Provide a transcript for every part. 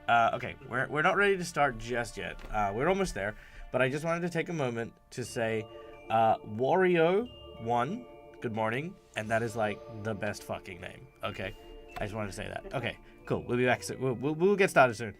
Okay, we're not ready to start just yet. We're almost there, but I just wanted to take a moment to say, Wario1, good morning, and that is like the best fucking name. Okay, I just wanted to say that. Okay, cool. We'll be back soon. We'll get started soon.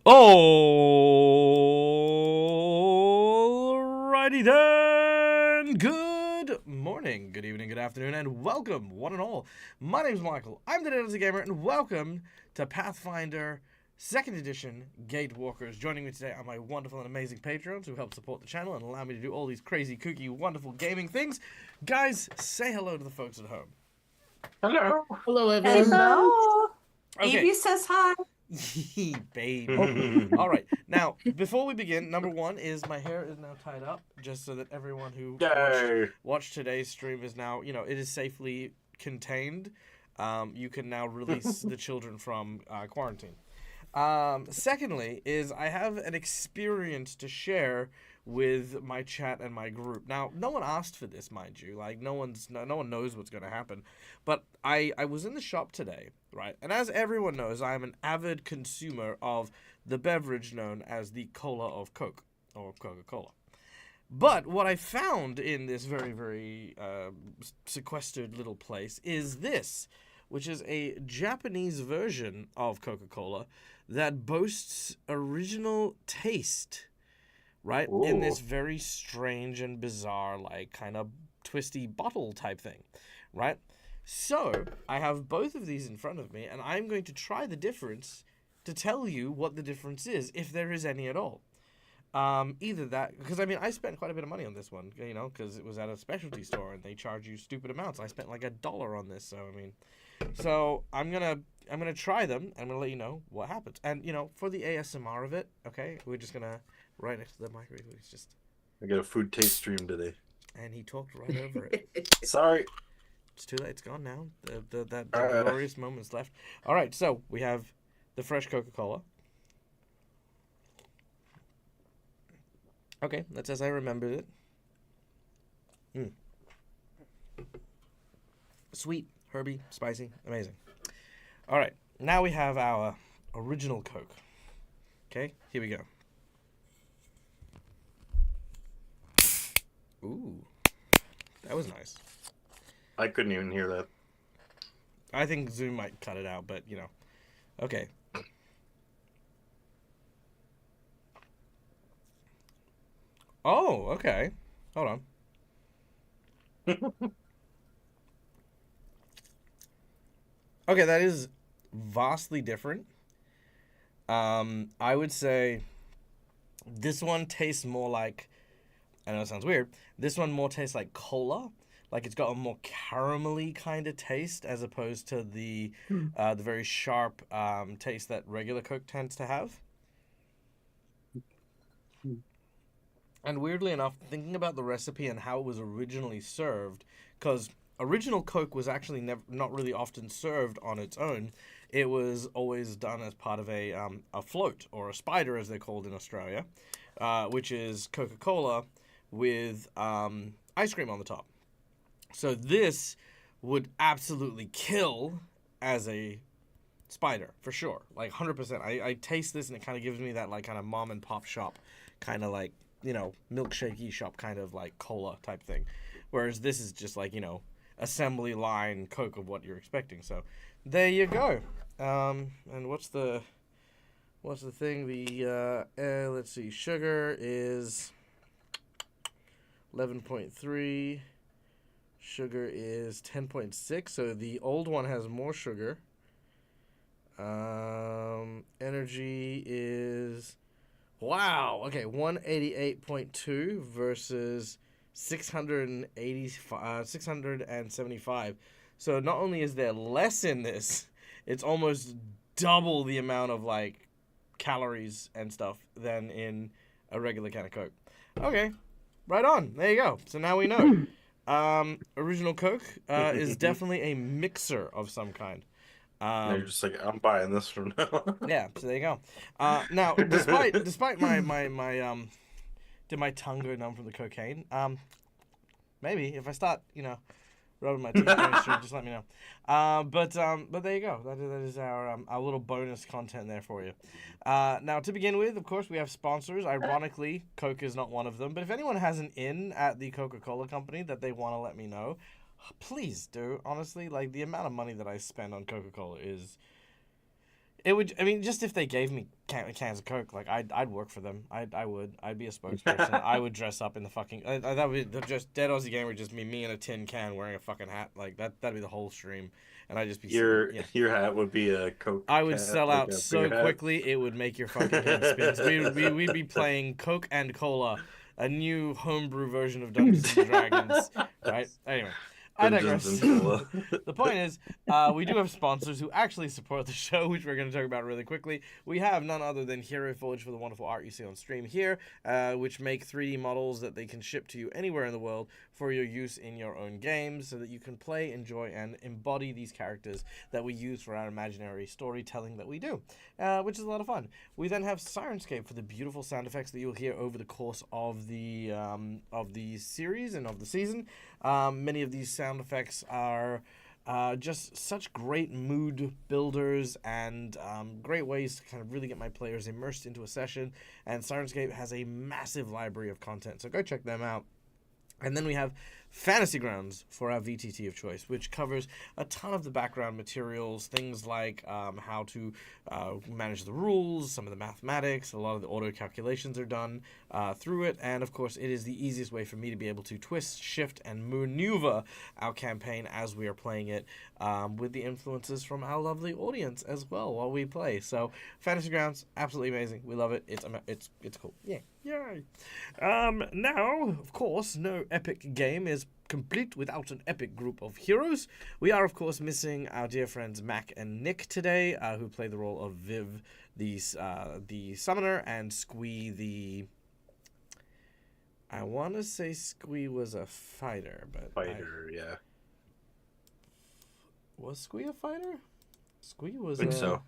Alrighty then. Good morning, good evening, good afternoon, and welcome, one and all. My name's Michael. I'm the Dinosaur Gamer, and welcome to Pathfinder 2nd Edition Gatewalkers. Joining me today are my wonderful and amazing patrons who help support the channel and allow me to do all these crazy, kooky, wonderful gaming things. Guys, say hello to the folks at home. Hello. Hello, everyone. Hello. Okay. Evie says hi. Baby. All right. Now, before we begin, number one is my hair is now tied up, just so that everyone who watched today's stream is now, it is safely contained. You can now release the children from quarantine. Secondly, is I have an experience to share with my chat and my group. Now, no one asked for this, mind you. Like, no one knows what's going to happen. But I was in the shop today, right? And as everyone knows, I am an avid consumer of the beverage known as the Cola of Coke, or Coca-Cola. But what I found in this very, very sequestered little place is this, which is a Japanese version of Coca-Cola that boasts original taste, right? Ooh. In this very strange and bizarre, like, kind of twisty bottle type thing, right? So, I have both of these in front of me, and I'm going to try the difference to tell you what the difference is, if there is any at all. Either that, because, I mean, I spent quite a bit of money on this one, because it was at a specialty store, and they charge you stupid amounts. I spent like $1 on this, so, I mean... So, I'm gonna try them, and I'm gonna let you know what happens. And, for the ASMR of it, okay, we're just gonna... Right next to the microwave, it's just... I got a food taste stream today. And he talked right over it. Sorry. It's too late. It's gone now. That glorious moment's left. All right, so we have the fresh Coca-Cola. Okay, that's as I remembered it. Sweet, herby, spicy, amazing. All right, now we have our original Coke. Okay, here we go. Ooh, that was nice. I couldn't even hear that. I think Zoom might cut it out, but okay. Oh, okay. Hold on. Okay, that is vastly different. I would say this one tastes more like, I know it sounds weird, this one more tastes like cola. Like it's got a more caramelly kind of taste as opposed to the very sharp taste that regular Coke tends to have. And weirdly enough, thinking about the recipe and how it was originally served, because original Coke was actually not really often served on its own. It was always done as part of a float, or a spider as they're called in Australia, which is Coca-Cola with ice cream on the top. So this would absolutely kill as a spider, for sure. Like 100%. I taste this and it kind of gives me that like kind of mom and pop shop kind of like, milkshakey shop kind of like cola type thing. Whereas this is just like, assembly line Coke of what you're expecting. So there you go. And what's the thing? The let's see, sugar is 11.3. Sugar is 10.6. So the old one has more sugar. Energy is, wow, okay, 188.2 versus 675. So not only is there less in this, it's almost double the amount of like calories and stuff than in a regular can of Coke. Okay, right on. There you go. So now we know. Original Coke is definitely a mixer of some kind. You're just like, I'm buying this from now. Yeah, so there you go. Now, despite my did my tongue go numb from the cocaine? Maybe if I start, rubbing my teeth going straight, just let me know. But there you go. That is our little bonus content there for you. Now, to begin with, of course, we have sponsors. Ironically, Coke is not one of them. But if anyone has an in at the Coca-Cola company that they want to let me know, please do. Honestly, like the amount of money that I spend on Coca-Cola is, just if they gave me cans of Coke, like I'd work for them. I'd be a spokesperson. I would dress up in the fucking, that would be just Dead Aussie Gamer, just me in a tin can wearing a fucking hat. Like that'd be the whole stream, and I'd just be your hat would be a Coke. I would hat, sell like out so quickly it would make your fucking head spin. We'd be playing Coke and Cola, a new homebrew version of Dungeons and Dragons, right? Anyway. I digress. The point is, we do have sponsors who actually support the show, which we're going to talk about really quickly. We have none other than Hero Forge for the wonderful art you see on stream here, which make 3D models that they can ship to you anywhere in the world for your use in your own games, so that you can play, enjoy, and embody these characters that we use for our imaginary storytelling that we do, which is a lot of fun. We then have Sirenscape for the beautiful sound effects that you'll hear over the course of the series and of the season. Many of these sound effects are just such great mood builders and great ways to kind of really get my players immersed into a session. And Sirenscape has a massive library of content, so go check them out. And then we have Fantasy Grounds for our VTT of choice, which covers a ton of the background materials, things like how to manage the rules, some of the mathematics, a lot of the auto calculations are done through it, and of course it is the easiest way for me to be able to twist, shift, and maneuver our campaign as we are playing it, with the influences from our lovely audience as well while we play. So Fantasy Grounds, absolutely amazing. We love it. It's cool. Yeah. Yay. Now, of course, no epic game is complete without an epic group of heroes. We are, of course, missing our dear friends Mac and Nick today, who play the role of Viv, the summoner, and Squee, the... I want to say Squee was a fighter, but... yeah. Was Squee a fighter? Squee was I think so.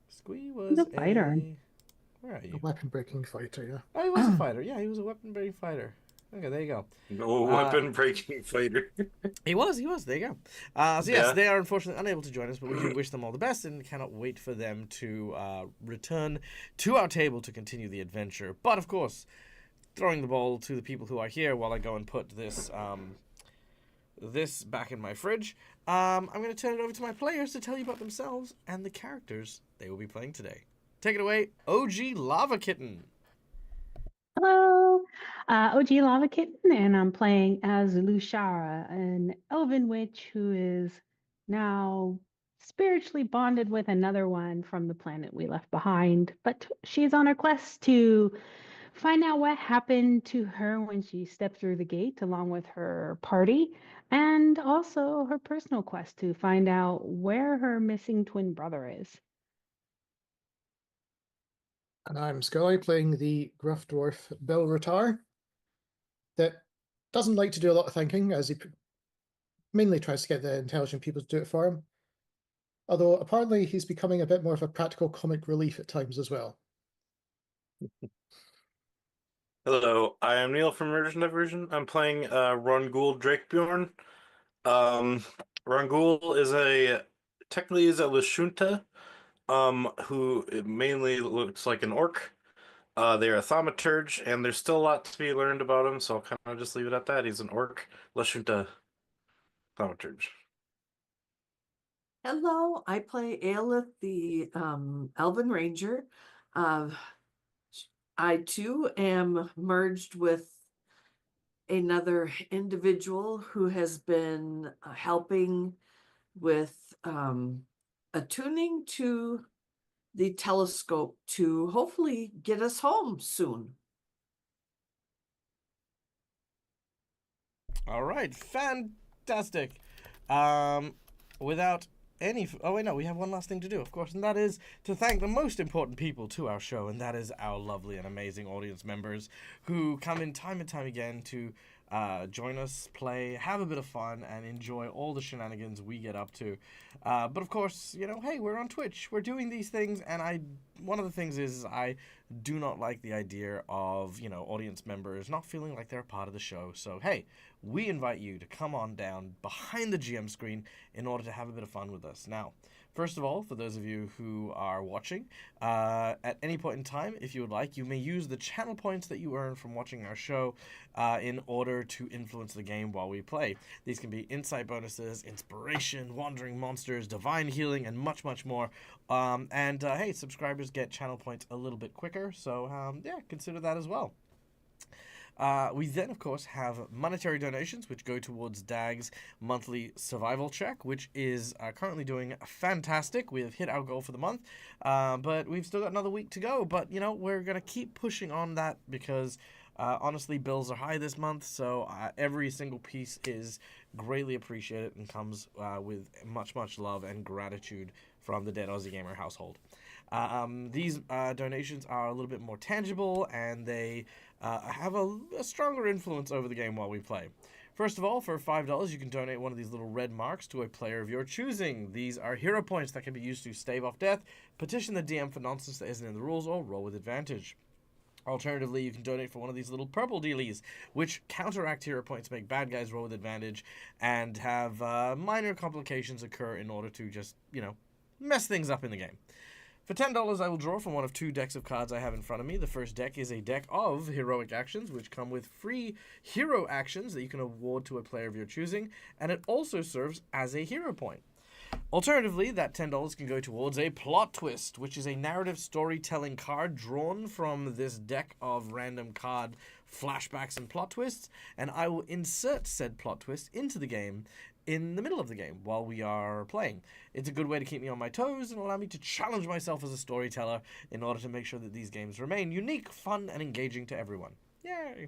Squee was a fighter. Where are A you? weapon-breaking fighter, yeah. Oh, he was a fighter. Yeah, he was a weapon-breaking fighter. Okay, there you go. No weapon breaking fighter. He was. There you go. So yes, Yeah. they are unfortunately unable to join us, but we do wish them all the best and cannot wait for them to return to our table to continue the adventure. But of course, throwing the ball to the people who are here while I go and put this this back in my fridge. I'm going to turn it over to my players to tell you about themselves and the characters they will be playing today. Take it away, OG Lava Kitten. Hello, OG Lava Kitten, and I'm playing as Lushara, an elven witch who is now spiritually bonded with another one from the planet we left behind. But she's on a quest to find out what happened to her when she stepped through the gate, along with her party, and also her personal quest to find out where her missing twin brother is. And I'm Scully, playing the gruff dwarf Bill Rotar, that doesn't like to do a lot of thinking, as he mainly tries to get the intelligent people to do it for him. Although apparently he's becoming a bit more of a practical comic relief at times as well. Hello, I am Neil from Emergent Diversion. I'm playing Rongul Drakebjorn. Rongul technically is a Lashunta, who mainly looks like an orc. They're a thaumaturge, and there's still a lot to be learned about him, so I'll kind of just leave it at that. He's an orc Lashunta thaumaturge. Hello, I play Aelith, the Elven Ranger. I too am merged with another individual who has been helping with attuning to the telescope to hopefully get us home soon. All right, fantastic. Without any... Oh, wait, no, we have one last thing to do, of course, and that is to thank the most important people to our show, and that is our lovely and amazing audience members who come in time and time again to join us, play, have a bit of fun, and enjoy all the shenanigans we get up to. But of course, you know, hey, we're on Twitch. We're doing these things, and one of the things is I do not like the idea of, you know, audience members not feeling like they're a part of the show. So, hey, we invite you to come on down behind the GM screen in order to have a bit of fun with us. Now, first of all, for those of you who are watching, at any point in time, if you would like, you may use the channel points that you earn from watching our show in order to influence the game while we play. These can be insight bonuses, inspiration, wandering monsters, divine healing, and much, much more. Hey, subscribers get channel points a little bit quicker, so yeah, consider that as well. We then, of course, have monetary donations, which go towards Dag's monthly survival check, which is currently doing fantastic. We have hit our goal for the month, but we've still got another week to go. But, you know, we're going to keep pushing on that because, honestly, bills are high this month, so every single piece is greatly appreciated and comes with much, much love and gratitude from the Dead Aussie Gamer household. These donations are a little bit more tangible, and they have a stronger influence over the game while we play. First of all, for $5, you can donate one of these little red marks to a player of your choosing. These are hero points that can be used to stave off death, petition the DM for nonsense that isn't in the rules, or roll with advantage. Alternatively, you can donate for one of these little purple dealies, which counteract hero points, make bad guys roll with advantage, and have minor complications occur in order to just, you know, mess things up in the game. For $10, I will draw from one of two decks of cards I have in front of me. The first deck is a deck of heroic actions, which come with free hero actions that you can award to a player of your choosing, and it also serves as a hero point. Alternatively, that $10 can go towards a plot twist, which is a narrative storytelling card drawn from this deck of random card flashbacks and plot twists, and I will insert said plot twist into the game in the middle of the game while we are playing. It's a good way to keep me on my toes and allow me to challenge myself as a storyteller in order to make sure that these games remain unique, fun, and engaging to everyone. Yay!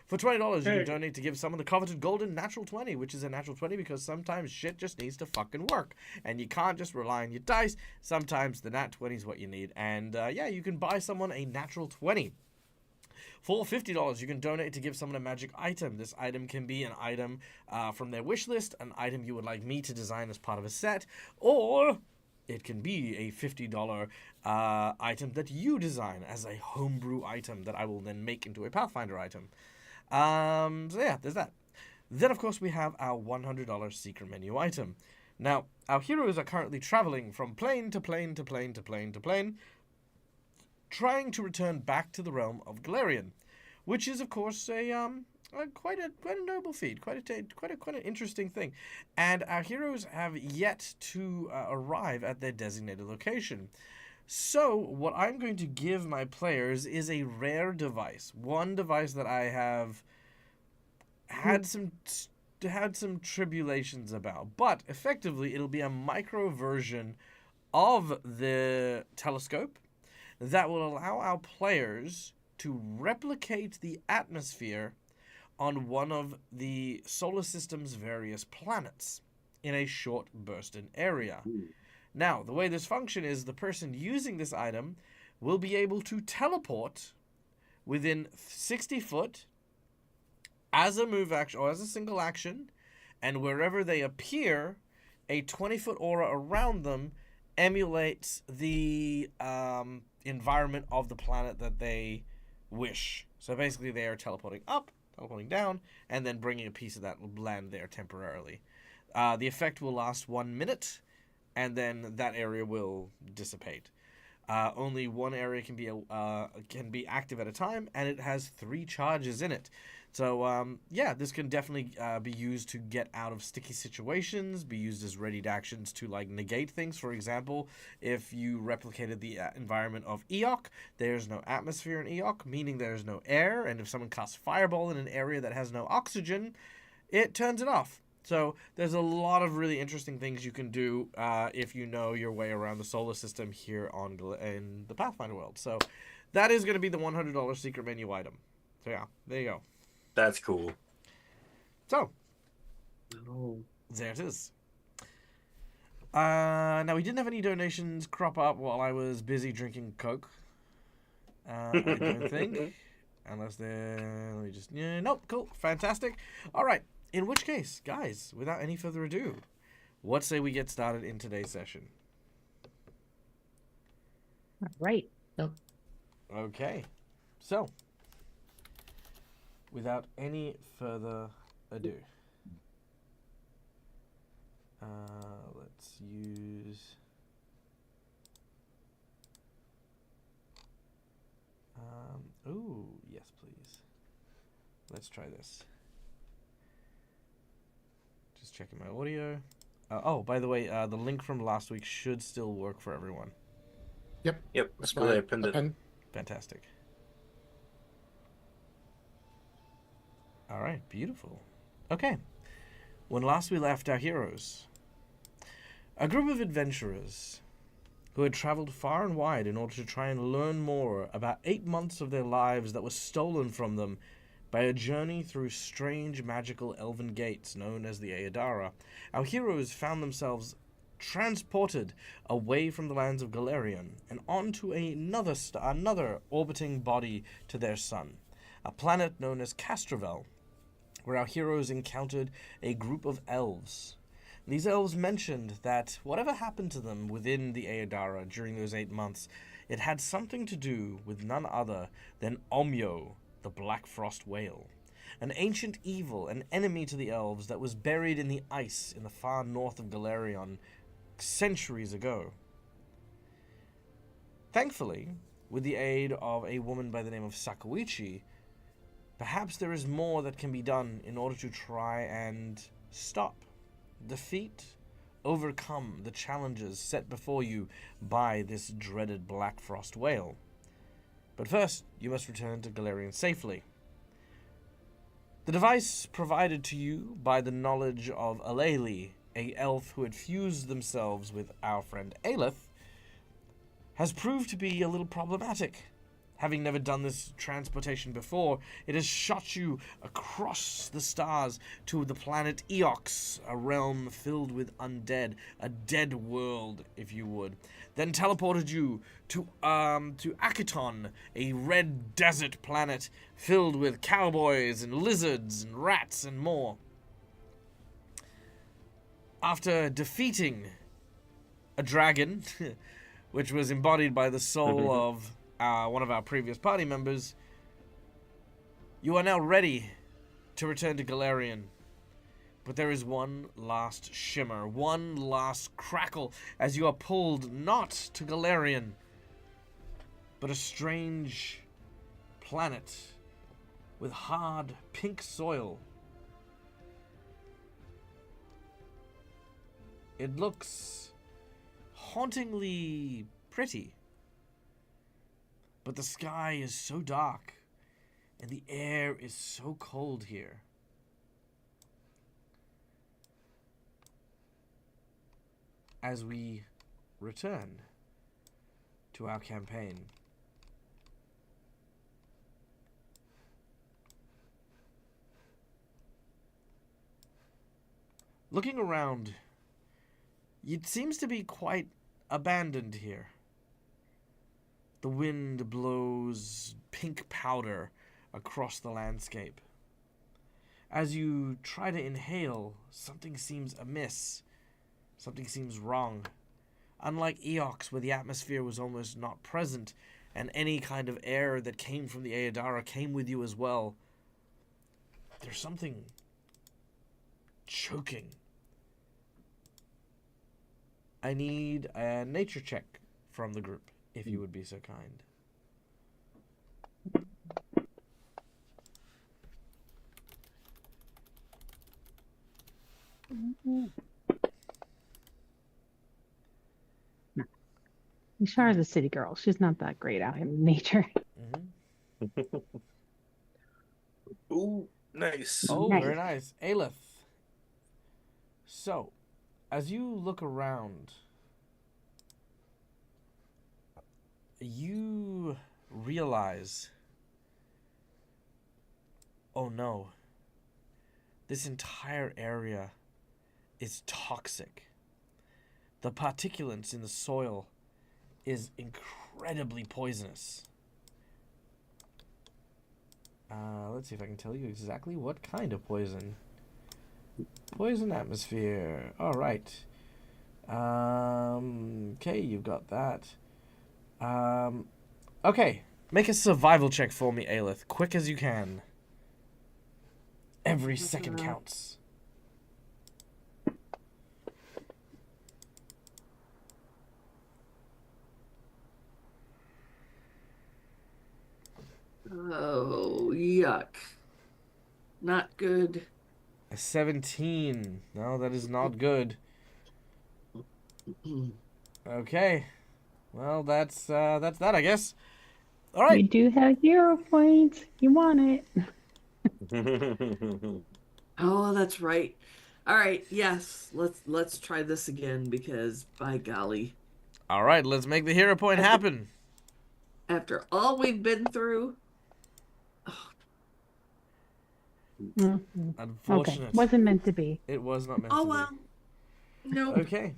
For $20, you can donate to give someone the coveted golden natural 20, which is a natural 20 because sometimes shit just needs to fucking work. And you can't just rely on your dice. Sometimes the nat 20 is what you need. And yeah, you can buy someone a natural 20. For $50, you can donate to give someone a magic item. This item can be an item from their wish list, an item you would like me to design as part of a set, or it can be a $50 item that you design as a homebrew item that I will then make into a Pathfinder item. So yeah, there's that. Then, of course, we have our $100 secret menu item. Now, our heroes are currently traveling from plane to plane to plane to plane to plane, trying to return back to the realm of Galarian, which is, of course, quite a noble feat, quite an interesting thing. And our heroes have yet to arrive at their designated location. So, what I'm going to give my players is a rare device, one device that I have had some tribulations about, but effectively it'll be a micro version of the telescope that will allow our players to replicate the atmosphere on one of the solar system's various planets in a short bursted area. Now, the way this functions is the person using this item will be able to teleport within 60 foot as a move action or as a single action, and wherever they appear, a 20-foot aura around them emulates the environment of the planet that they wish. So basically they are teleporting up, teleporting down, and then bringing a piece of that land there temporarily. The effect will last 1 minute, and then that area will dissipate. Only one area can be active at a time, and it has 3 charges in it. So, yeah, this can definitely be used to get out of sticky situations, be used as readied actions to, like, negate things. For example, if you replicated the environment of Eok, there's no atmosphere in Eok, meaning there's no air, and if someone casts Fireball in an area that has no oxygen, it turns it off. So there's a lot of really interesting things you can do if you know your way around the solar system here in the Pathfinder world. So that is going to be the $100 secret menu item. So yeah, there you go. That's cool. So, there it is. Now, we didn't have any donations crop up while I was busy drinking Coke. I don't think. Unless they're... Let me just... Yeah, nope, cool. Fantastic. All right. In which case, guys, without any further ado, what say we get started in today's session? All right. Yep. Okay. So, without any further ado, let's use... ooh, yes, please. Let's try this. Just checking my audio. Oh, by the way, the link from last week should still work for everyone. Yep. That's why I pinned it. Fantastic. All right, beautiful. Okay. When last we left our heroes, a group of adventurers who had traveled far and wide in order to try and learn more about 8 months of their lives that was stolen from them by a journey through strange magical elven gates known as the Aedara, our heroes found themselves transported away from the lands of Galarian and onto another orbiting body to their sun, a planet known as Castrovel, where our heroes encountered a group of elves. These elves mentioned that whatever happened to them within the Aedara during those 8 months, it had something to do with none other than Omyo, the Black Frost Whale, an ancient evil, an enemy to the elves that was buried in the ice in the far north of Galarion centuries ago. Thankfully, with the aid of a woman by the name of Sakuichi, perhaps there is more that can be done in order to try and stop, defeat, overcome the challenges set before you by this dreaded Black Frost Whale. But first, you must return to Galarian safely. The device provided to you by the knowledge of Aleli, a elf who had fused themselves with our friend Aelith, has proved to be a little problematic. Having never done this transportation before, it has shot you across the stars to the planet Eox, a realm filled with undead, a dead world, if you would. Then teleported you to Akiton, a red desert planet filled with cowboys and lizards and rats and more. After defeating a dragon, which was embodied by the soul of one of our previous party members, you are now ready to return to Galarian. But there is one last shimmer, one last crackle, as you are pulled not to Galarian, but a strange planet with hard pink soil. It looks hauntingly pretty, but the sky is so dark and the air is so cold here. As we return to our campaign. Looking around, it seems to be quite abandoned here. The wind blows pink powder across the landscape. As you try to inhale, something seems amiss. Something seems wrong. Unlike Eox, where the atmosphere was almost not present, and any kind of air that came from the Aodara came with you as well, there's something choking. I need a nature check from the group, if you would be so kind. Shara's a city girl. She's not that great out in nature. Ooh, nice. Oh, Nice. very nice. Aelith. So, as you look around, you realize, oh no, this entire area is toxic. The particulates in the soil is incredibly poisonous. Let's see if I can tell you exactly what kind of poison. Poison atmosphere. All right. Okay, you've got that. Okay, make a survival check for me, Aelith. Quick as you can. Every second counts. Oh, yuck. Not good. A 17. No, that is not good. Okay. Well, that's that, I guess. All right. You do have hero points. You want it. Oh, that's right. All right, yes. Let's try this again because by golly, All right, let's make the hero point happen. after all we've been through, Okay, Unfortunate. wasn't meant to be. It was not meant oh to well. No. be. Okay.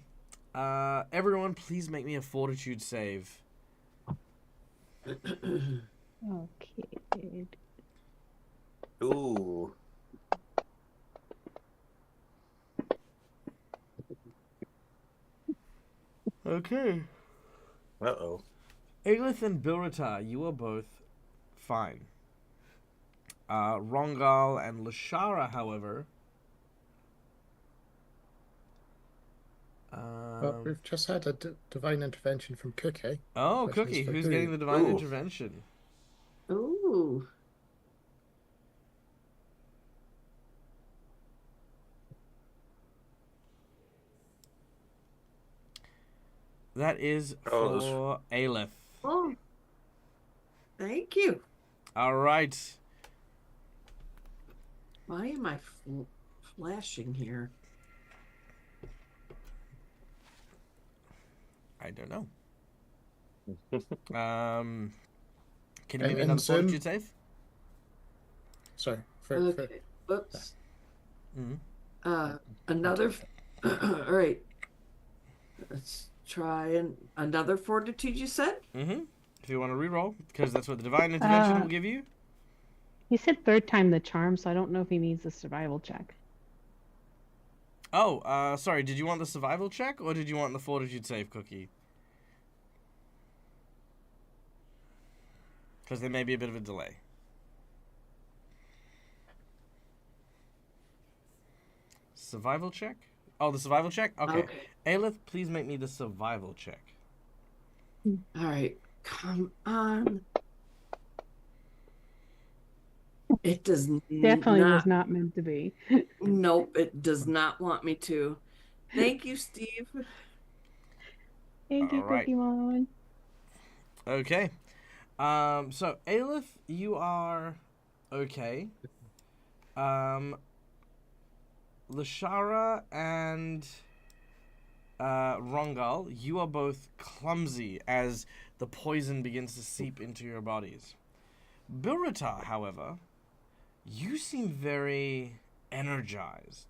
Everyone, please make me a fortitude save. Okay. Ooh. Okay. Uh-oh. Aelith and Bilratar, you are both fine. Rongal and Lashara, however. Well, we've just had a divine intervention from Cookie. Oh, Question is Cookie, for who's who? getting the divine Ooh. intervention? Ooh. That is Oh, those- for Aelith. Oh. Thank you. All right. Why am I flashing here? I don't know. Can you And- give me and another Zoom? fortitude save? Sorry. Okay. Whoops. Mhm. Another. All right. Let's try another fortitude. You said. Mm-hmm. If you want to reroll, because that's what the divine intervention Uh, will give you. He said third time the charm, so I don't know if he means the survival check. Oh, sorry. Did you want the survival check or did you want the fortitude save, Cookie? Because there may be a bit of a delay. Survival check? Oh, the survival check? Okay. Aelith, please make me the survival check. All right. Come on. It does Definitely was not meant to be. Nope, it does not want me to. Thank you, Steve. Thank you, Alright. Cookie Mon. Okay. So Aelith, you are okay. Lashara and Rongal, you are both clumsy as the poison begins to seep into your bodies. Bilratar, however, you seem very energized.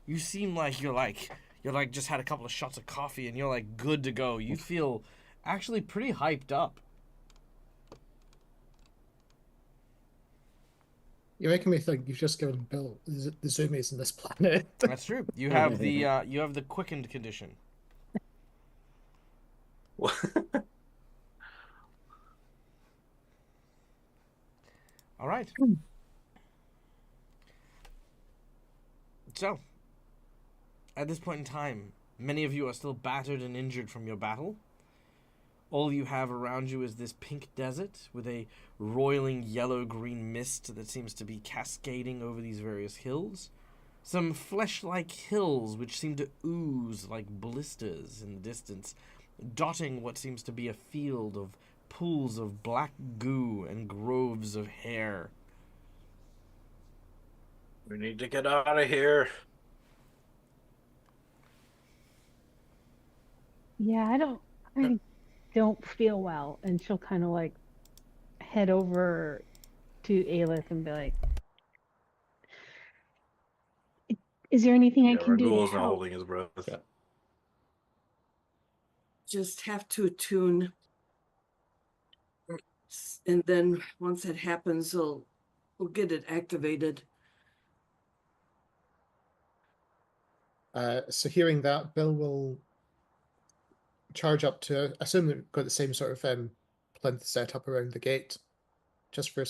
You seem like you're just had a couple of shots of coffee and you're like good to go. You feel actually pretty hyped up. You're making me think you've just given Bill the zoomies on this planet. That's true. You have the quickened condition. All right. So, at this point in time, many of you are still battered and injured from your battle. All you have around you is this pink desert with a roiling yellow-green mist that seems to be cascading over these various hills. Some flesh-like hills which seem to ooze like blisters in the distance, dotting what seems to be a field of pools of black goo and groves of hair. We need to get out of here. Yeah, I don't feel well. And she'll kind of like head over to Aelith and be like, is there anything I can do to Ragul's not help? holding his breath. Yeah. Just have to attune. And then once it happens, we'll get it activated. So hearing that, Bill will charge up to, assume they've got the same sort of plinth set up around the gate, just for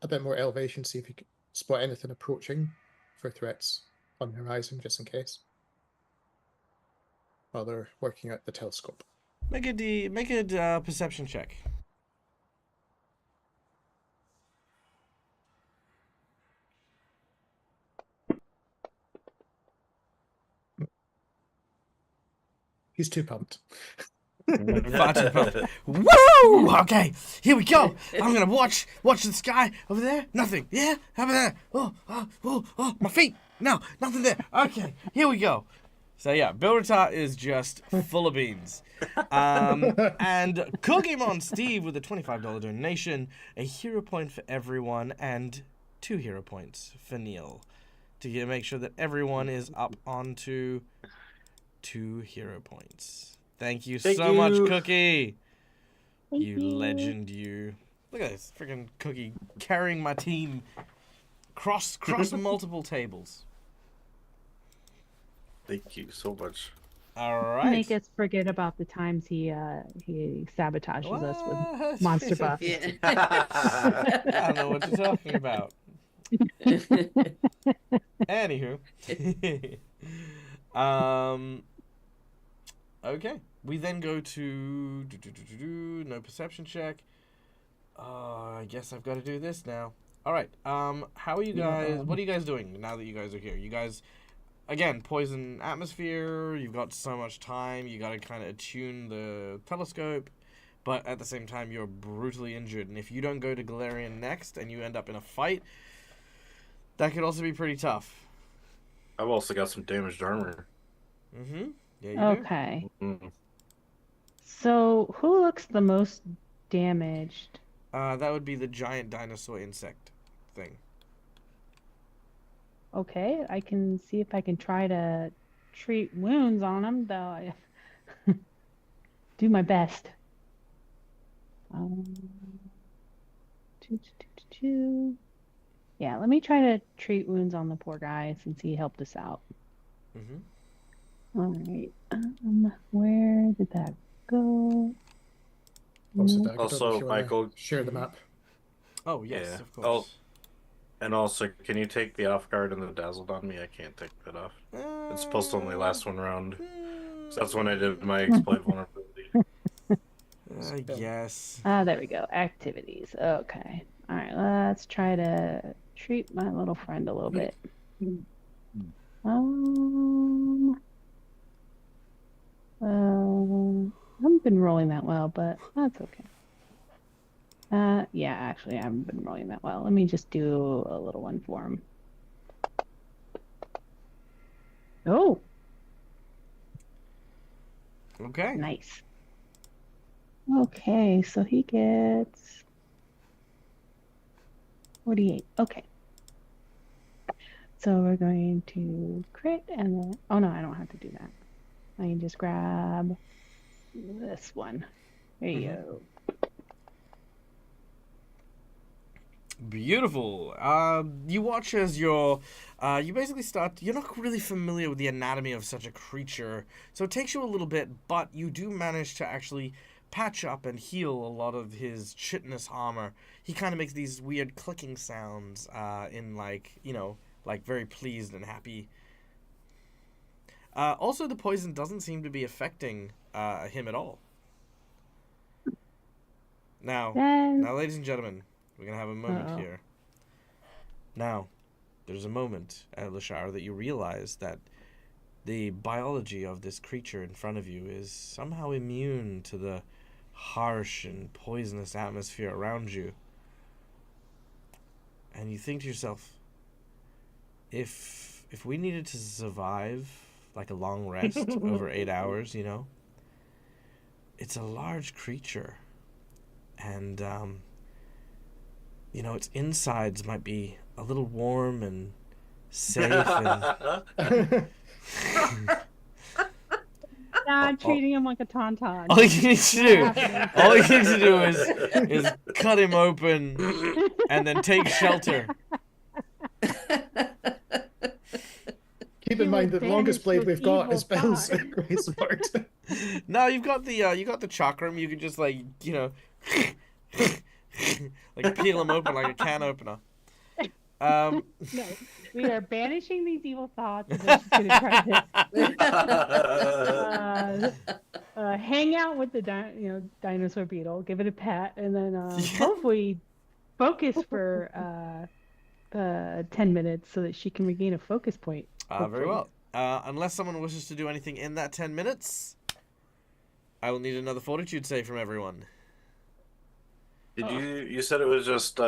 a bit more elevation, see if you can spot anything approaching for threats on the horizon, just in case, while they're working at the telescope. Make a perception check. He's too pumped. Far too pumped. Woo! Okay, here we go. I'm gonna watch the sky over there. Nothing. Yeah, over there. Oh, my feet. No, nothing there. Okay, here we go. So yeah, Bilratar is just full of beans. And Cookie-Mon Steve with a $25 donation, a hero point for everyone, and 2 hero points for Neil to make sure that everyone is up onto 2 hero points. Thank you so much, Cookie. Thank You legend, you. Look at this freaking Cookie carrying my team cross multiple tables. Thank you so much. All right. Make us forget about the times he sabotages us with monster buffs. Yeah. I don't know what you're talking about. Anywho. Okay. We then go to no perception check. I guess I've got to do this now. All right. How are you guys? What are you guys doing now that you guys are here? You guys, again, poison atmosphere. You've got so much time. You got to kind of attune the telescope, but at the same time, you're brutally injured. And if you don't go to Galarian next, and you end up in a fight, that could also be pretty tough. I've also got some damaged armor. Mm-hmm. Yeah, you Okay. do. Mm-hmm. So who looks the most damaged? That would be the giant dinosaur insect thing. Okay, I can see if I can try to treat wounds on him, though I do my best. Yeah, let me try to treat wounds on the poor guy since he helped us out. All right. Where did that go? Also, Nope. Dagadon, if Also, you want to Michael. share the map. Oh yes, Yeah. of course. And also, can you take the off guard and the dazzled on me? I can't take that off. It's supposed to only last one round. So that's when I did my exploit vulnerability. Yes. There we go. Activities. Okay. All right. Let's try to treat my little friend a little bit. I haven't been rolling that well, but that's okay. Yeah, actually, I haven't been rolling that well. Let me just do a little one for him. Oh, Okay. nice. Okay, so he gets 48. Okay. So we're going to crit and then, oh no, I don't have to do that. I can just grab this one. There you go. Beautiful. You watch as you basically start. You're not really familiar with the anatomy of such a creature, so it takes you a little bit, but you do manage to actually patch up and heal a lot of his chitinous armor. He kind of makes these weird clicking sounds, in like very pleased and happy. Also, the poison doesn't seem to be affecting him at all. Now, ladies and gentlemen, we're going to have a moment here. Now, there's a moment at Lashara that you realize that the biology of this creature in front of you is somehow immune to the harsh and poisonous atmosphere around you. And you think to yourself, if we needed to survive like a long rest over 8 hours, it's a large creature. And, its insides might be a little warm and safe. Not treating him like a tauntaun. All you need to do is cut him open and then take shelter. Keep in mind the longest blade we've got is Bill's great sword. No, you got the chakram. You can just like peel him open like a can opener. No, we are banishing these evil thoughts. And she's going to try to hang out with the dinosaur beetle, give it a pet, and then hopefully focus for 10 minutes so that she can regain a focus point. Very well. Unless someone wishes to do anything in that 10 minutes, I will need another fortitude save from everyone. Did you said it was just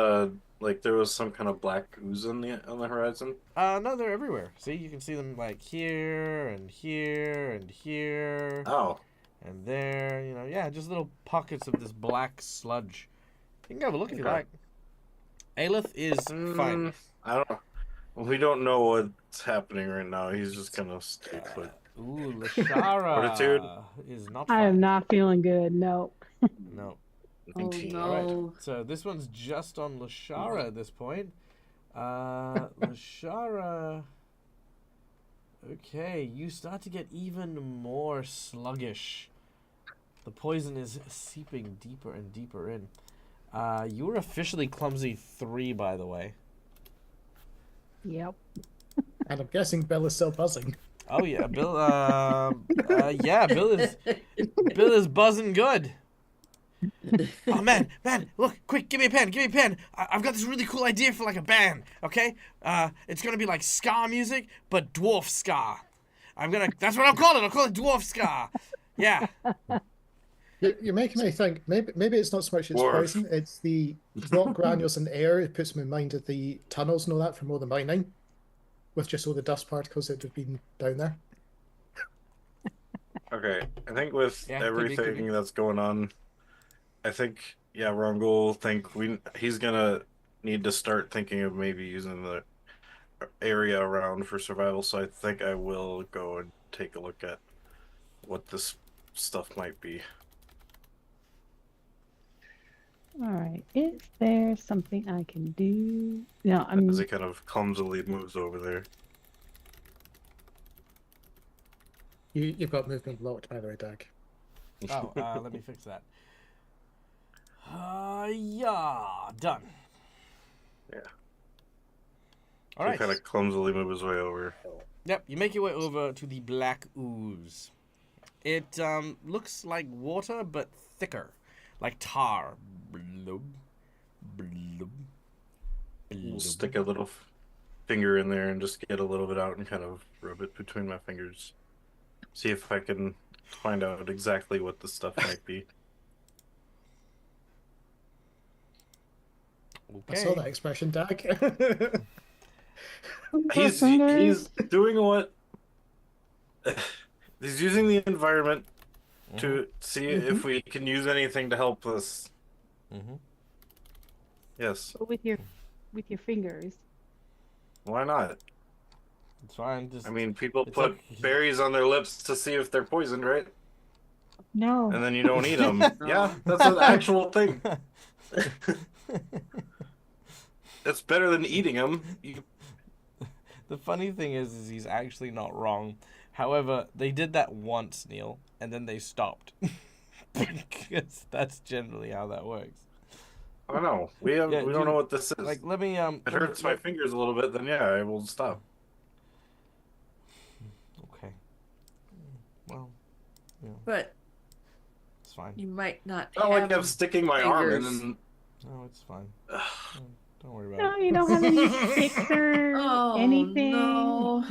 like there was some kind of black ooze on the horizon? No, they're everywhere. See, you can see them like here and here and here. Oh. And there, yeah, just little pockets of this black sludge. You can have a look if you like. Aelith is fine. I don't know. We don't know what's happening right now. He's just gonna stay put. Ooh, Lashara Fortitude is not fine. I am not feeling good. No. No. Oh no. Right. So this one's just on Lashara at this point. Lashara. Okay, you start to get even more sluggish. The poison is seeping deeper and deeper in. You were officially clumsy 3, by the way. Yep. And I'm guessing Bill is still buzzing. Oh yeah, Bill. Yeah, Bill is buzzing good. Oh man, look, quick, give me a pen. I've got this really cool idea for like a band, okay? It's gonna be like ska music, but dwarf ska. That's what I'll call it. I'll call it dwarf ska. Yeah. You're making me think, maybe it's not so much it's poison, it's the rock granules in the air. It puts me in mind of the tunnels and all that from all the mining, with just all the dust particles that have been down there. Okay, I think with everything that's going on, I think, Rungul he's gonna need to start thinking of maybe using the area around for survival, so I think I will go and take a look at what this stuff might be. All right. Is there something I can do? No, As he kind of clumsily moves over there. You've got movement blocked, by the way, Dag. Oh, let me fix that. Yeah, done. Yeah. All He right. kind of clumsily move his way over. Yep, you make your way over to the black ooze. It looks like water, but thicker, like tar. Blub, blub, We'll blub. stick a little finger in there and just get a little bit out and kind of rub it between my fingers. See if I can find out exactly what the stuff might be. I saw that Okay. expression, Dag. He's doing what? He's using the environment to see if we can use anything to help us. Mm-hmm. Yes. With your fingers. Why not? It's fine. Just, I mean, people it's put okay. berries on their lips to see if they're poisoned, right? No. And then you don't eat them. No. Yeah, that's an actual thing. It's better than eating them. The funny thing is he's actually not wrong. However, they did that once, Neil, and then they stopped. Because that's generally how that works. I don't know. We don't know what this is. Like, let me it hurts my fingers a little bit, then yeah, I will stop. Okay. Well, yeah, But it's fine. you might not Not have like I'm sticking my arm in fingers. and No, it's fine. Don't worry No, about it. you don't have any sticks or Oh anything. no.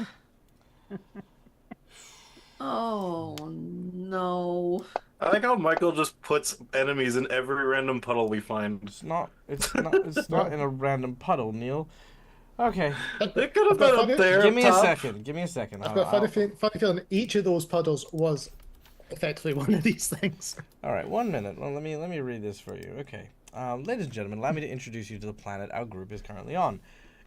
Oh no. I like how Michael just puts enemies in every random puddle we find. It's not in a random puddle, Neil. Okay. It could have been up there. Give up me a top. second. Give me a second. I've got a funny feeling each of those puddles was effectively one of these things. All right, 1 minute. Well, let me read this for you. Okay. Ladies and gentlemen, allow me to introduce you to the planet our group is currently on.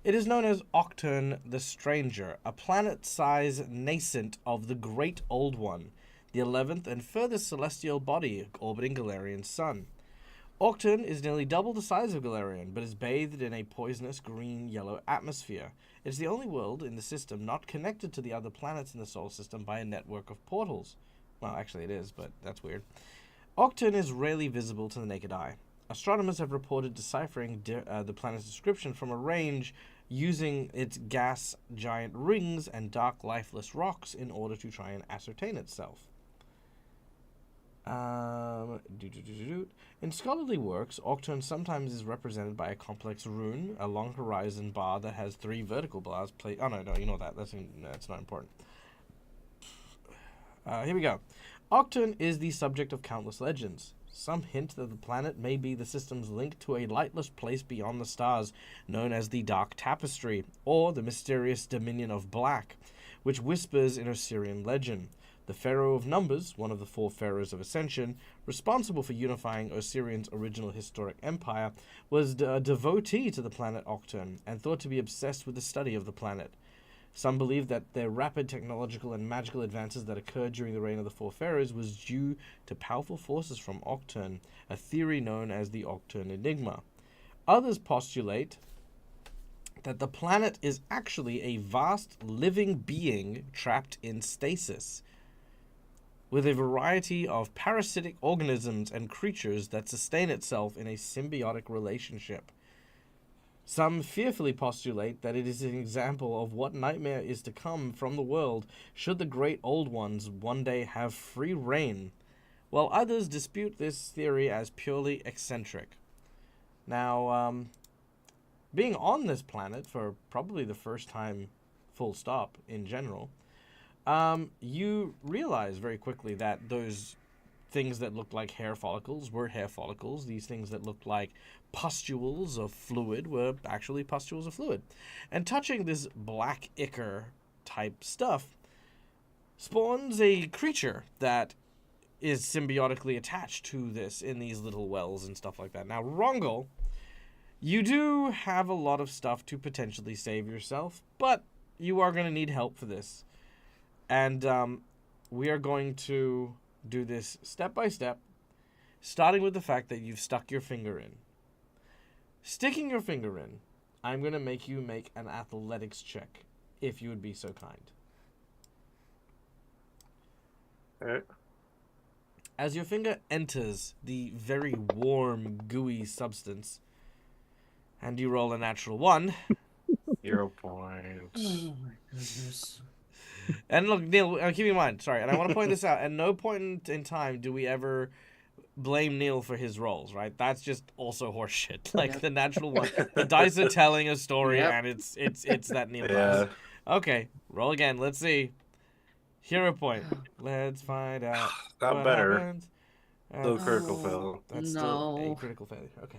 It is known as Octurne the Stranger, a planet-sized nascent of the Great Old One, the 11th and furthest celestial body orbiting Galarian's sun. Octurne is nearly double the size of Galarian, but is bathed in a poisonous green-yellow atmosphere. It is the only world in the system not connected to the other planets in the solar system by a network of portals. Well, actually it is, but that's weird. Octurne is rarely visible to the naked eye. Astronomers have reported deciphering the planet's description from a range using its gas giant rings and dark lifeless rocks in order to try and ascertain itself. In scholarly works, Octurne sometimes is represented by a complex rune, a long horizon bar that has 3 vertical bars placed. Oh no, you know that. That's not important. Here we go. Octurne is the subject of countless legends. Some hint that the planet may be the system's link to a lightless place beyond the stars, known as the Dark Tapestry, or the mysterious Dominion of Black, which whispers in Osirian legend. The Pharaoh of Numbers, one of the 4 pharaohs of Ascension, responsible for unifying Osirian's original historic empire, was a devotee to the planet Octurne, and thought to be obsessed with the study of the planet. Some believe that their rapid technological and magical advances that occurred during the reign of the 4 pharaohs was due to powerful forces from Octurne, a theory known as the Octurne Enigma. Others postulate that the planet is actually a vast living being trapped in stasis, with a variety of parasitic organisms and creatures that sustain itself in a symbiotic relationship. Some fearfully postulate that it is an example of what nightmare is to come from the world should the great old ones one day have free reign, while others dispute this theory as purely eccentric. Now, being on this planet for probably the first time full stop in general, you realize very quickly that those things that looked like hair follicles were hair follicles. These things that looked like pustules of fluid were actually pustules of fluid. And touching this black ichor type stuff spawns a creature that is symbiotically attached to this in these little wells and stuff like that. Now, Rongal, you do have a lot of stuff to potentially save yourself, but you are going to need help for this. And we are going to do this step by step, starting with the fact that you've stuck your finger in. Sticking your finger in, I'm going to make you make an athletics check, if you would be so kind. Alright. As your finger enters the very warm, gooey substance, and you roll a natural 1. 0 points. Oh my goodness. And look, Neil, keep in mind, sorry, and I want to point this out, at no point in time do we ever blame Neil for his rolls, right? That's just also horseshit. Like, Yep. the natural 1. The dice are telling a story, Yep. and it's that Neil Yeah. dice. Okay, roll again. Let's see. Hero point. Let's find out Not what better. happens. Still critical Oh, fail. That's still a no. critical failure. Okay.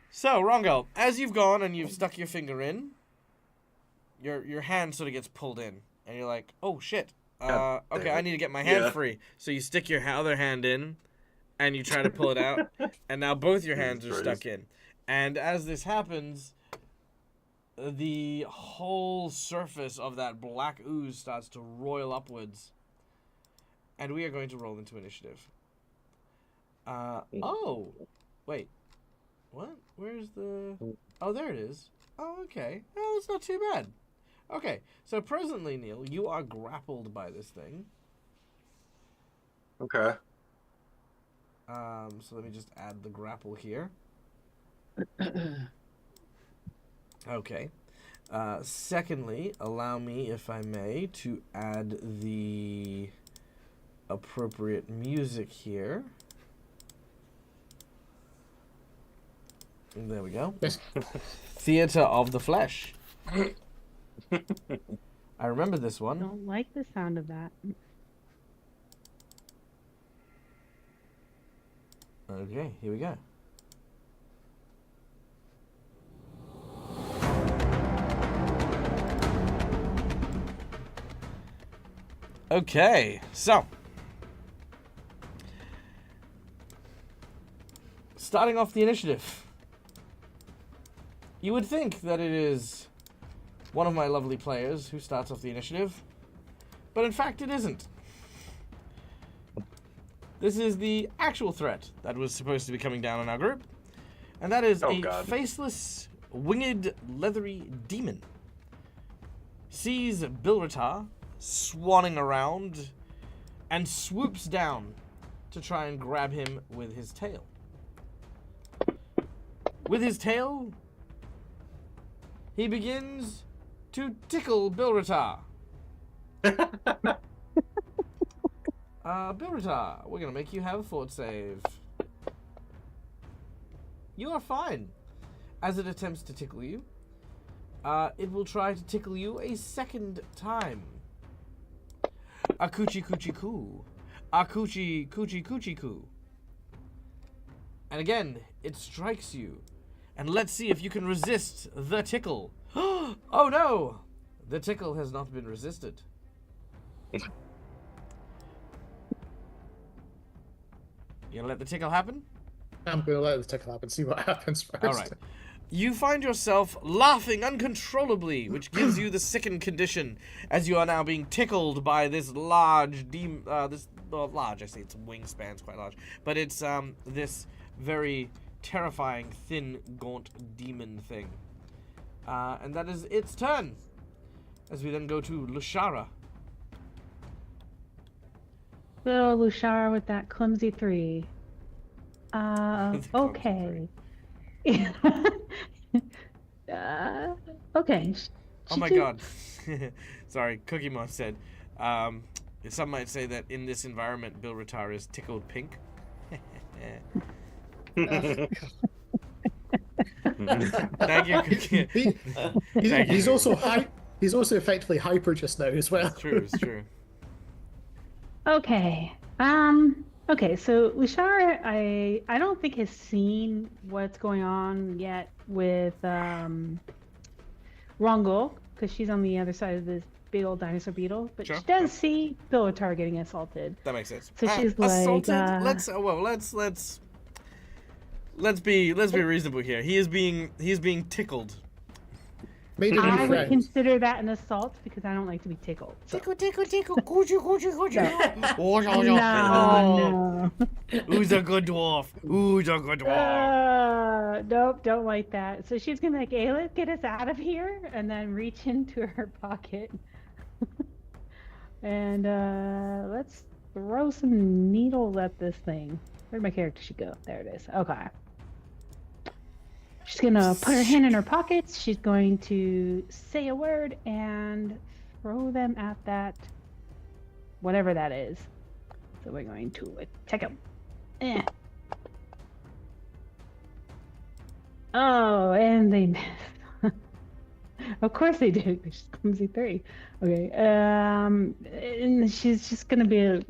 So, Rongo, as you've gone and you've stuck your finger in, your hand sort of gets pulled in, and you're like, oh shit. God Okay, damn I it. need to get my hand Yeah. free. So you stick your other hand in, and you try to pull it out, and now both your hands are Jesus stuck in. And as this happens, the whole surface of that black ooze starts to roil upwards. And we are going to roll into initiative. Oh, wait. What? Where's the... Oh, there it is. Oh, okay. Oh, that's not too bad. Okay, so presently, Neil, you are grappled by this thing. Okay. So let me just add the grapple here. Okay. Secondly, allow me, if I may, to add the appropriate music here. There we go. Yes. Theater of the Flesh. I remember this one. Don't like the sound of that. Okay, here we go. Okay, so starting off the initiative. You would think that it is one of my lovely players who starts off the initiative, but in fact it isn't. This is the actual threat that was supposed to be coming down on our group, and that is a God. faceless, winged, leathery demon. Sees Bilratar swanning around and swoops down to try and grab him with his tail. With his tail, he begins to tickle Bilratar. Bilratar, we're gonna make you have a fort save. You are fine. As it attempts to tickle you, it will try to tickle you a second time. A coochie coochie coo. A coochie coochie coochie coo. And again, it strikes you. And let's see if you can resist the tickle. Oh no! The tickle has not been resisted. You gonna let the tickle happen? I'm going to let the tickle happen, see what happens first. All right. You find yourself laughing uncontrollably, which gives you the sickened condition, as you are now being tickled by this large large. I say its wingspan's quite large, but it's this very terrifying, thin, gaunt demon thing. And that is its turn. As we then go to Lushara. Little Lushara with that clumsy 3. The clumsy Okay. Okay. Oh my god. Sorry, Cookie Mon said, some might say that in this environment, Bilratar is tickled pink. Thank you, Cookie. Thank you. He's also he's also effectively hyper just now as well. It's true, it's true. Okay. Okay, so Lushara, I don't think has seen what's going on yet with Rongol, because she's on the other side of this big old dinosaur beetle, but Sure. she does see Billitar getting assaulted. That makes sense. So she's like, assaulted. Let's be reasonable here. He is being tickled. Made a I new would friend. consider that an assault because I don't like to be tickled. So. Tickle, coochie, No, no. Who's a good dwarf? Who's a good dwarf? Nope, don't like that. So she's gonna be like, Aelith, get us out of here, and then reach into her pocket And let's throw some needles at this thing. Where'd my character should go? There it is. Okay. She's gonna put her hand in her pockets. She's going to say a word and throw them at that, whatever that is. So we're going to attack him. Oh, and they miss. Of course they do. She's clumsy 3. Okay. And she's just gonna be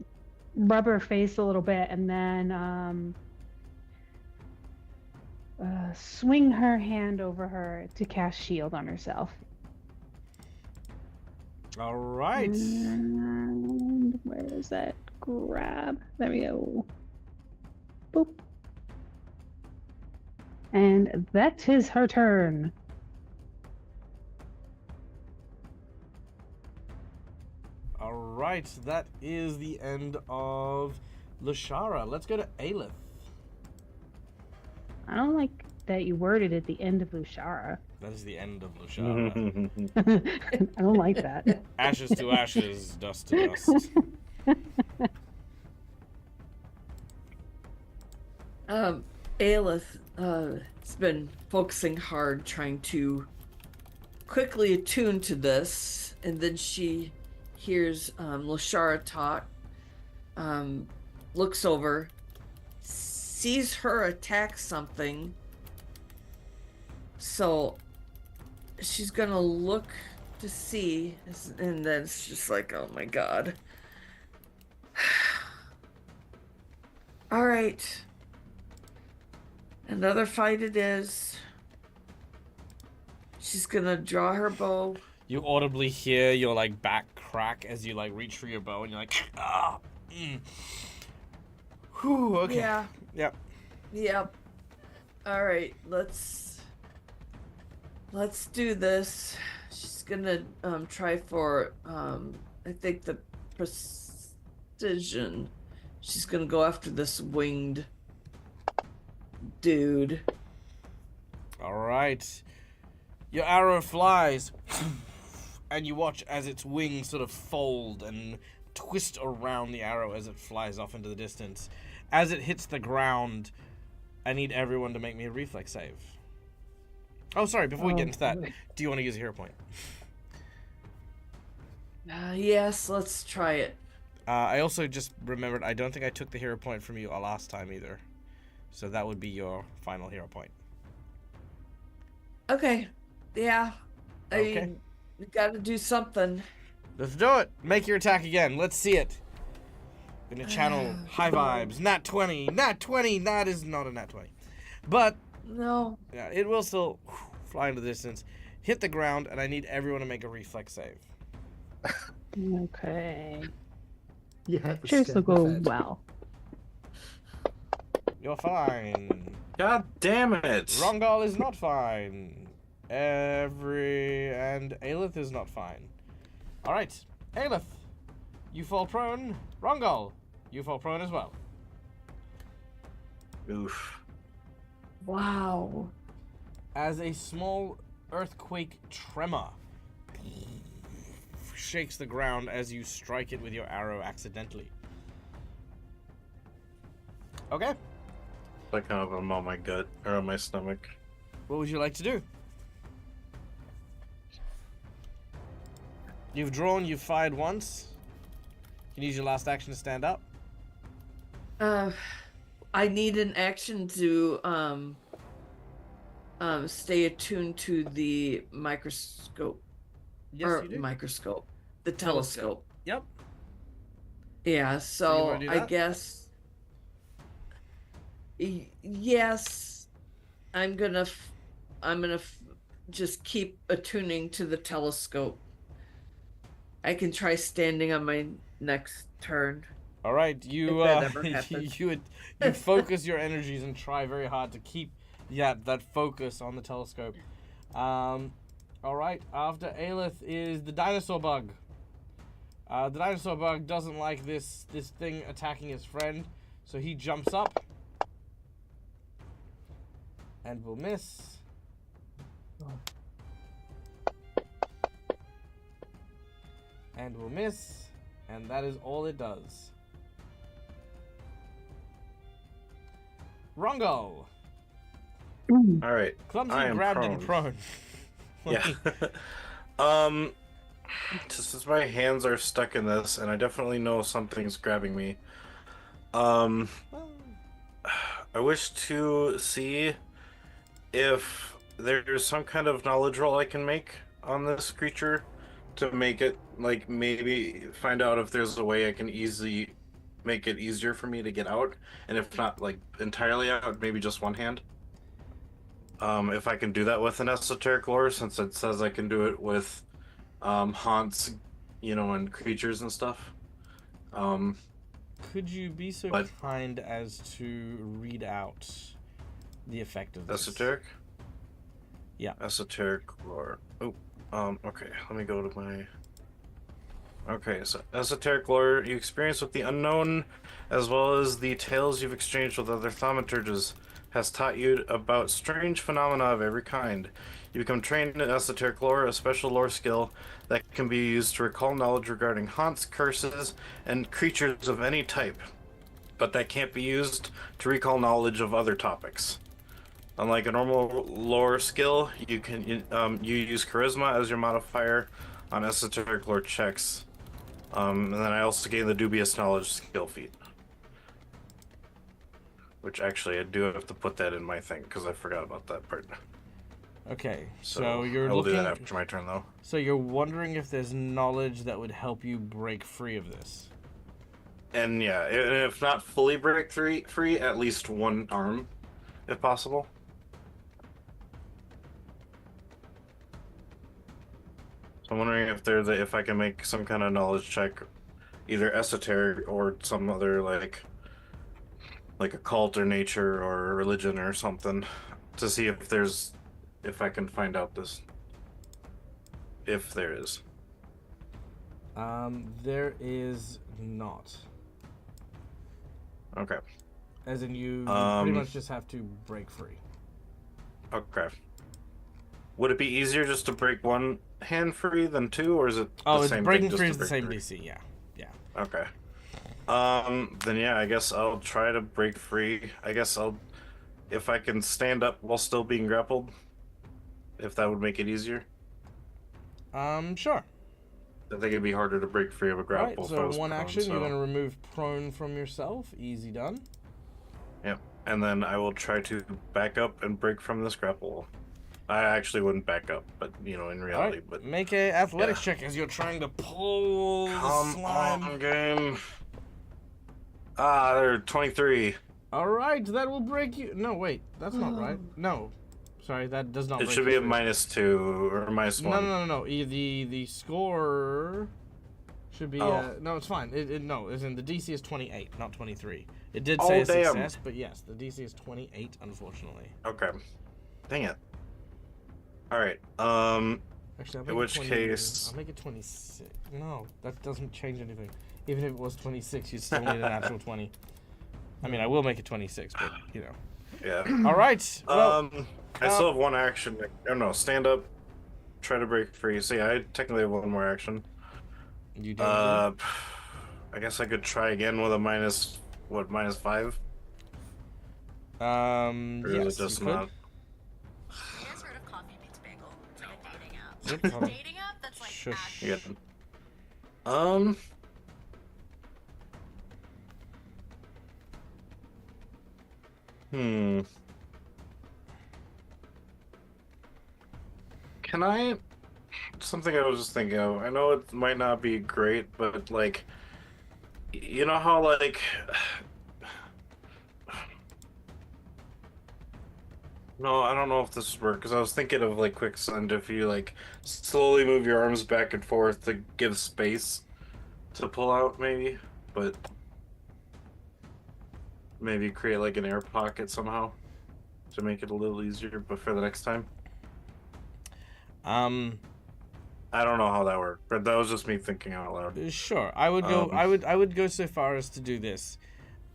rub her face a little bit, and then swing her hand over her to cast shield on herself. All right. And where is that grab? There we go. Boop. And that is her turn. All right. That is the end of Lashara. Let's go to Aelith. I don't like that you worded at the end of Lushara. That is the end of Lashara. I don't like that. Ashes to ashes, dust to dust. Aelith has been focusing hard trying to quickly attune to this, and then she hears Lashara talk, looks over, sees her attack something, so she's gonna look to see, and then it's just like, oh my god. All right. Another fight it is. She's gonna draw her bow. You audibly hear your like back crack as you like reach for your bow, and you're like, ah, Whew, okay. Yeah. Yep. Yep. All right. Let's do this. She's gonna try for I think the precision. She's gonna go after this winged dude. All right. Your arrow flies, and you watch as its wings sort of fold and twist around the arrow as it flies off into the distance. As it hits the ground, I need everyone to make me a reflex save. Oh, sorry, before we get into that, do you want to use a hero point? Yes, let's try it. I also just remembered I don't think I took the hero point from you last time either. So that would be your final hero point. Okay. Yeah. Okay. I gotta do something. Let's do it. Make your attack again. Let's see it. Gonna channel high vibes. Nat 20. Nat 20. That is not a nat 20. But No. yeah, it will still fly into the distance, hit the ground, and I need everyone to make a reflex save. Okay. Yeah, Sure, will go well. You're fine. God damn it! Rongal is not fine. And Aelith is not fine. All right, Aelith, you fall prone. Rongal, you fall prone as well. Oof. Wow. As a small earthquake tremor shakes the ground as you strike it with your arrow accidentally. Okay. Like kind of I'm on my gut or on my stomach. What would you like to do? You've drawn, you've fired once. You can use your last action to stand up. I need an action to stay attuned to the microscope. Yes, or you do. microscope. The telescope. Yep. Yeah, you so wanna do I that? guess yes, I'm gonna just keep attuning to the telescope. I can try standing on my next turn. All right, you If that ever happens. you focus your energies and try very hard to keep that focus on the telescope. All right, after Aelith is the dinosaur bug. The dinosaur bug doesn't like this thing attacking his friend, so he jumps up and will miss. And will miss, And that is all it does. Rongo! All right. Clumsy I am grabbed and prone. Yeah. Just since my hands are stuck in this, and I definitely know something's grabbing me. I wish to see if there's some kind of knowledge roll I can make on this creature to make it, like, maybe find out if there's a way I can easily make it easier for me to get out, and if not, like, entirely out, maybe just one hand. If I can do that with an esoteric lore, since it says I can do it with haunts, you know, and creatures and stuff. Could you be so but- kind as to read out the effect of this? Esoteric? Yeah. Esoteric lore. Oh, okay, let me go to my... Okay, so esoteric lore you experience with the unknown, as well as the tales you've exchanged with other thaumaturges, has taught you about strange phenomena of every kind. You become trained in esoteric lore, a special lore skill that can be used to recall knowledge regarding haunts, curses, and creatures of any type, but that can't be used to recall knowledge of other topics. Unlike a normal lore skill, you use charisma as your modifier on esoteric lore checks. And then I also gain the dubious knowledge skill feat. Which actually I do have to put that in my thing because I forgot about that part. Okay, so you're I will looking... do that after my turn though. So you're wondering if there's knowledge that would help you break free of this. And yeah, if not fully break free, at least one arm, if possible. So I'm wondering if I can make some kind of knowledge check, either esoteric or some other like a cult or nature or religion or something, to see if I can find out this, if there is. There is not. Okay. As in you pretty much just have to break free. Okay. Would it be easier just to break one hand free than two, or is it the it's same breaking thing, free just is to the break same three? DC, yeah. Okay. Then yeah, I guess I'll try to break free. I guess if I can stand up while still being grappled, if that would make it easier. Sure. I think it'd be harder to break free of a grapple. Alright, if I so was one prone, action, so... you're going to remove prone from yourself. Easy done. Yep. And then I will try to back up and break from this grapple. I actually wouldn't back up, but, you know, in reality. Right, But make a athletics check as you're trying to pull the slime. on, game. They're 23. Alright, that will break you. No, wait, that's not right. No. Sorry, that does not It break should you be a free. -2 or -1. No. The score should be no, it's fine. No, as in the DC is 28, not 23. It did say a success, but yes, the DC is 28, unfortunately. Okay. Dang it. Alright, Actually, I'll make in which case... I'll make it 26. No, that doesn't change anything. Even if it was 26, you'd still need a natural 20. I mean, I will make it 26, but, you know. Yeah. Alright, well... I still have one action. I don't know, stand up, try to break free. See, I technically have one more action. You do. I guess I could try again with a -5? Or yes, is it just you could. not? You guys heard of Coffee Meets Bagel? It's like a dating app. Yep. Dating app that's like Shush. actually... Yeah. Can I... Something I was just thinking of. I know it might not be great, but, like... You know how, like... No, I don't know if this would work, because I was thinking of, like, quicksand, if you, like, slowly move your arms back and forth to give space to pull out, maybe, but... Maybe create, like, an air pocket somehow to make it a little easier, but for the next time. I don't know how that worked, but that was just me thinking out loud. Sure, I would go. I would go so far as to do this.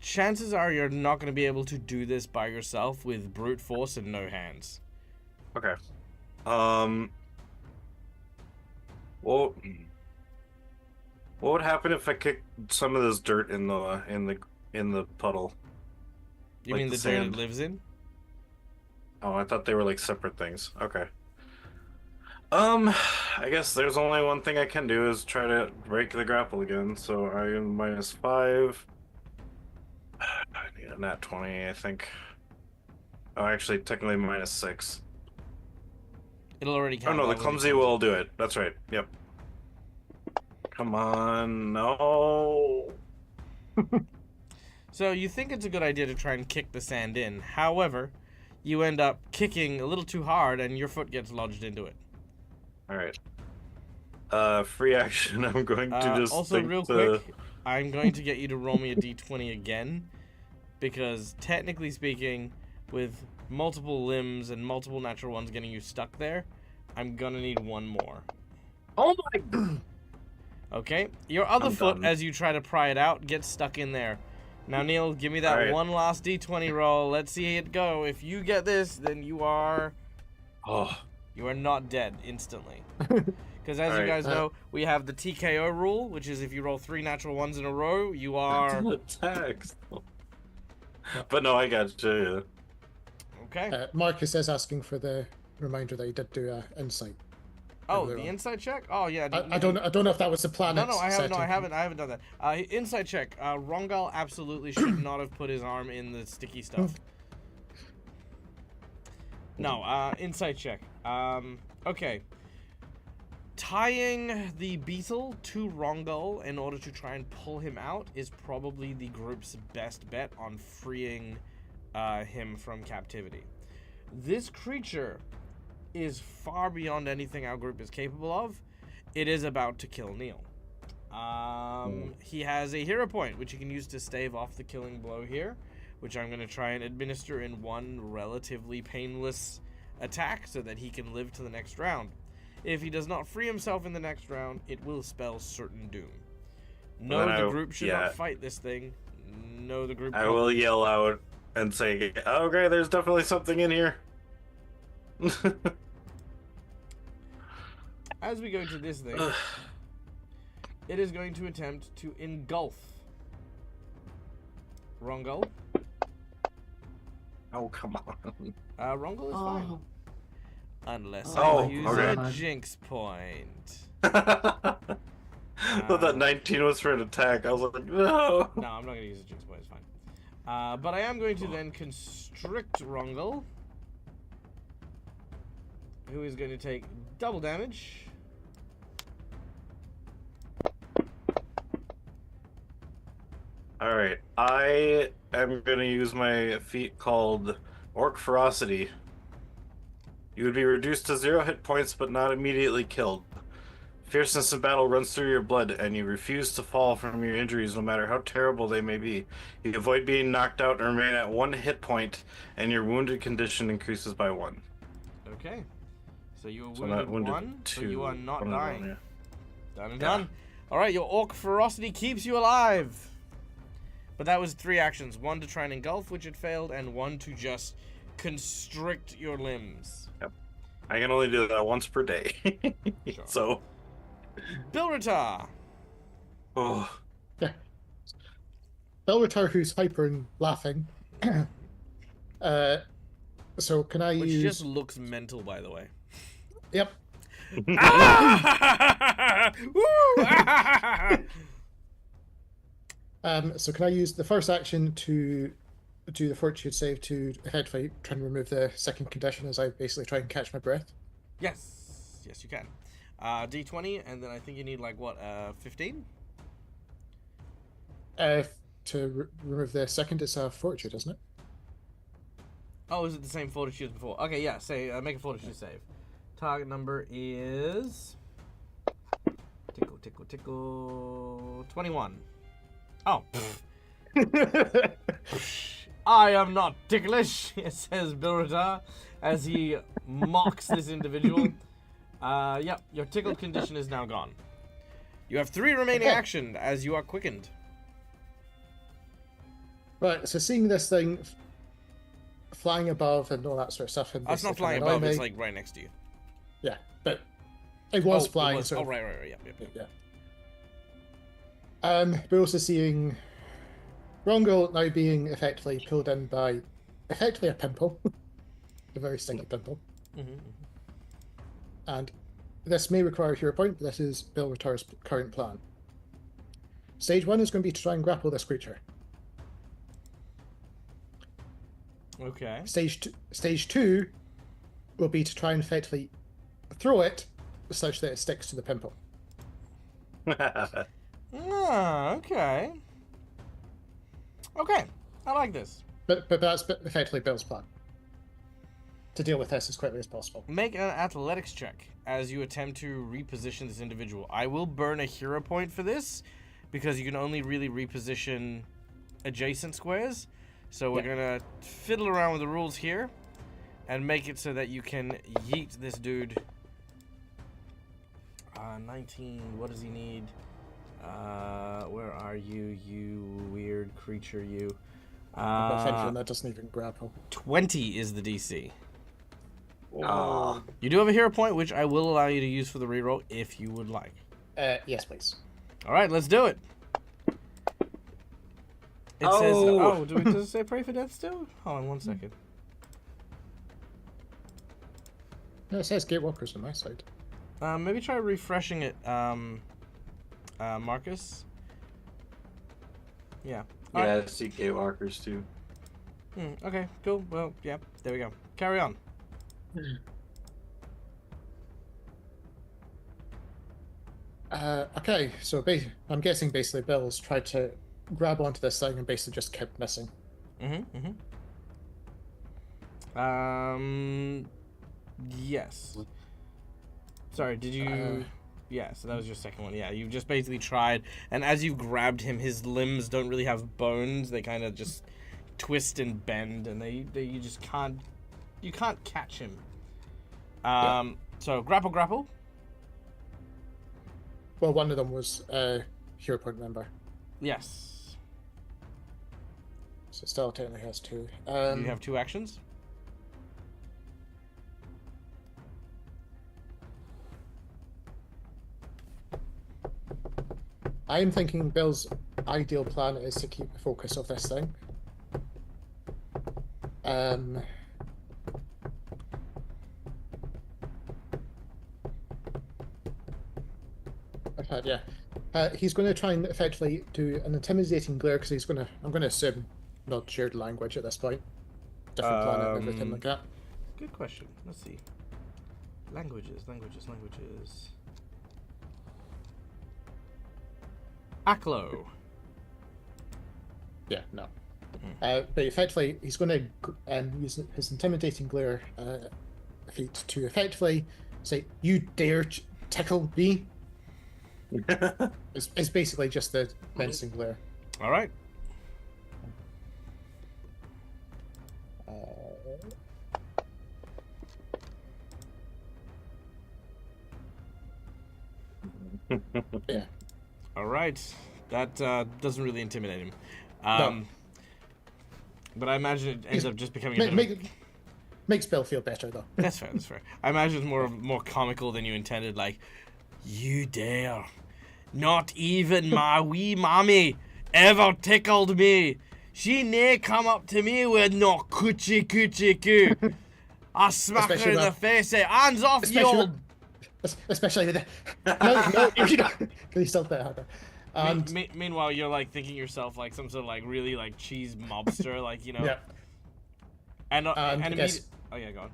Chances are you're not going to be able to do this by yourself with brute force and no hands. Okay. Well, What would happen if I kicked some of this dirt in the puddle? You Like mean the the dirt it sand. lives in? Oh, I thought they were like separate things. Okay. I guess there's only one thing I can do is try to break the grapple again. So I am -5. I need a nat 20, I think. Oh, actually, technically -6. It'll already Oh count. no, the that when you clumsy will do it. That's right. Yep. Come on, no. So you think it's a good idea to try and kick the sand in. However, you end up kicking a little too hard and your foot gets lodged into it. All right. Free action. I'm going to just also, think real quick, I'm going to get you to roll me a d20 again, because technically speaking, with multiple limbs and multiple natural ones getting you stuck there, I'm gonna need one more. Oh my! Okay, your other I'm foot, done. as you try to pry it out, gets stuck in there. Now, Neil, give me that Alright. one last d20 roll. Let's see it go. If you get this, then you are Oh, not dead instantly. Because as you Alright. guys know, we have the TKO rule, which is if you roll 3 natural ones in a row, you are... attacks. But no, I got you. Okay. Marcus is asking for the reminder that he did do insight. Oh, earlier the on. insight check? Oh, yeah. I don't know if that was the plan. No, I haven't done that. Insight check. Rongal absolutely should not have put his arm in the sticky stuff. No, insight check. Okay. Tying the beetle to Rongal in order to try and pull him out is probably the group's best bet on freeing him from captivity. This creature is far beyond anything our group is capable of. It is about to kill Neil. He has a hero point, which he can use to stave off the killing blow here, which I'm going to try and administer in one relatively painless attack so that he can live to the next round. If he does not free himself in the next round, it will spell certain doom. No, the group should not fight this thing. No, the group... I will yell out and say, okay, there's definitely something in here. As we go to this thing, it is going to attempt to engulf Rongal. Oh, come on. Rongal is fine. Unless Oh, I use okay. a jinx point. I thought that 19 was for an attack. I was like, no. No, I'm not going to use a jinx point, it's fine. But I am going to then constrict Rongal, who is going to take double damage. Alright, I am going to use my feat called Orc Ferocity. You would be reduced to 0 hit points, but not immediately killed. Fierceness in battle runs through your blood, and you refuse to fall from your injuries no matter how terrible they may be. You avoid being knocked out and remain at 1 hit point, and your wounded condition increases by 1. Okay. So you are So not wounded wounded 1, so 2. you are not One of them, dying. yeah. Done and Yeah. done. Alright, your Orc Ferocity keeps you alive. But that was 3 actions. 1 to try and engulf, which it failed, and 1 to just constrict your limbs. Yep. I can only do that once per day. Sure. So, Bilritar. oh, Belritar, who's hyper and laughing. So can I Which use? just looks mental, by the way. Yep. Ah! Woo! Ah! So can I use the first action to do the fortitude save to head fight, try and remove the second condition as I basically try and catch my breath? Yes, you can. D20, and then I think you need like what, 15? To remove the second, it's a fortitude, isn't it? Oh, is it the same fortitude as before? Okay, yeah. Say, make a fortitude save. Target number is tickle 21. Oh. I am not ticklish, says Bilritar as he mocks this individual. Yep, your tickled condition is now gone. You have 3 remaining action as you are quickened. Right, so seeing this thing flying above and all that sort of stuff. And It's not basically flying annoy above, it's me. like right next to you. Yeah, but it was flying. It was. So Oh, right, yep. yeah. We're also seeing Rongo now being effectively pulled in by effectively a pimple, a very stinky pimple. Mm-hmm. And this may require a hero point, but this is Bill Retar's current plan. Stage 1 is going to be to try and grapple this creature. Okay. Stage 2 will be to try and effectively throw it such that it sticks to the pimple. Ah, okay. Okay, I like this. But that's effectively Bill's plan. To deal with this as quickly as possible. Make an athletics check as you attempt to reposition this individual. I will burn a hero point for this because you can only really reposition adjacent squares. So we're gonna fiddle around with the rules here and make it so that you can yeet this dude. 19, what does he need? Where are you, you weird creature, you? That doesn't even grapple. 20 is the DC. Oh. You do have a hero point, which I will allow you to use for the reroll if you would like. Yes, please. All right, let's do it. It says, oh, does it say pray for death still? Hold on one second. No, it says Gatewalkers on my side. Maybe try refreshing it, Marcus. Yeah. Yeah, I see Gatewalkers too. Okay, cool. Well, yeah, there we go. Carry on. Okay, so I'm guessing basically Bill's tried to grab onto this thing and basically just kept missing. Yes. Sorry, did you... yeah, so that was your second one. Yeah, you just basically tried, and as you grabbed him, his limbs don't really have bones. They kind of just twist and bend, and you just can't... You can't catch him. So, grapple. Well, one of them was a hero point member. Yes. So still technically has 2. You have 2 actions? I'm thinking Bill's ideal plan is to keep the focus of this thing. He's going to try and effectively do an intimidating glare because I'm going to assume not shared language at this point. Different planet and everything like that. Good question. Let's see. Languages. Aklo. Yeah, no. But effectively, he's going to use his intimidating glare feat to effectively say, "You dare tickle me." It's basically just the menacing glare. All right. Yeah. All right. That doesn't really intimidate him. No. But I imagine it ends up just becoming a bit of... Makes Bill feel better, though. That's fair. I imagine it's more comical than you intended. Like, you dare. Not even my wee mommy ever tickled me. She nae come up to me with no coochie coo. I smack her in the face, say, hands off, you old... Especially with the... No, you don't. Can you stop that? Meanwhile, you're like thinking yourself like some sort of like really like cheese mobster, like, you know. Yeah. And yes. Oh yeah, go on.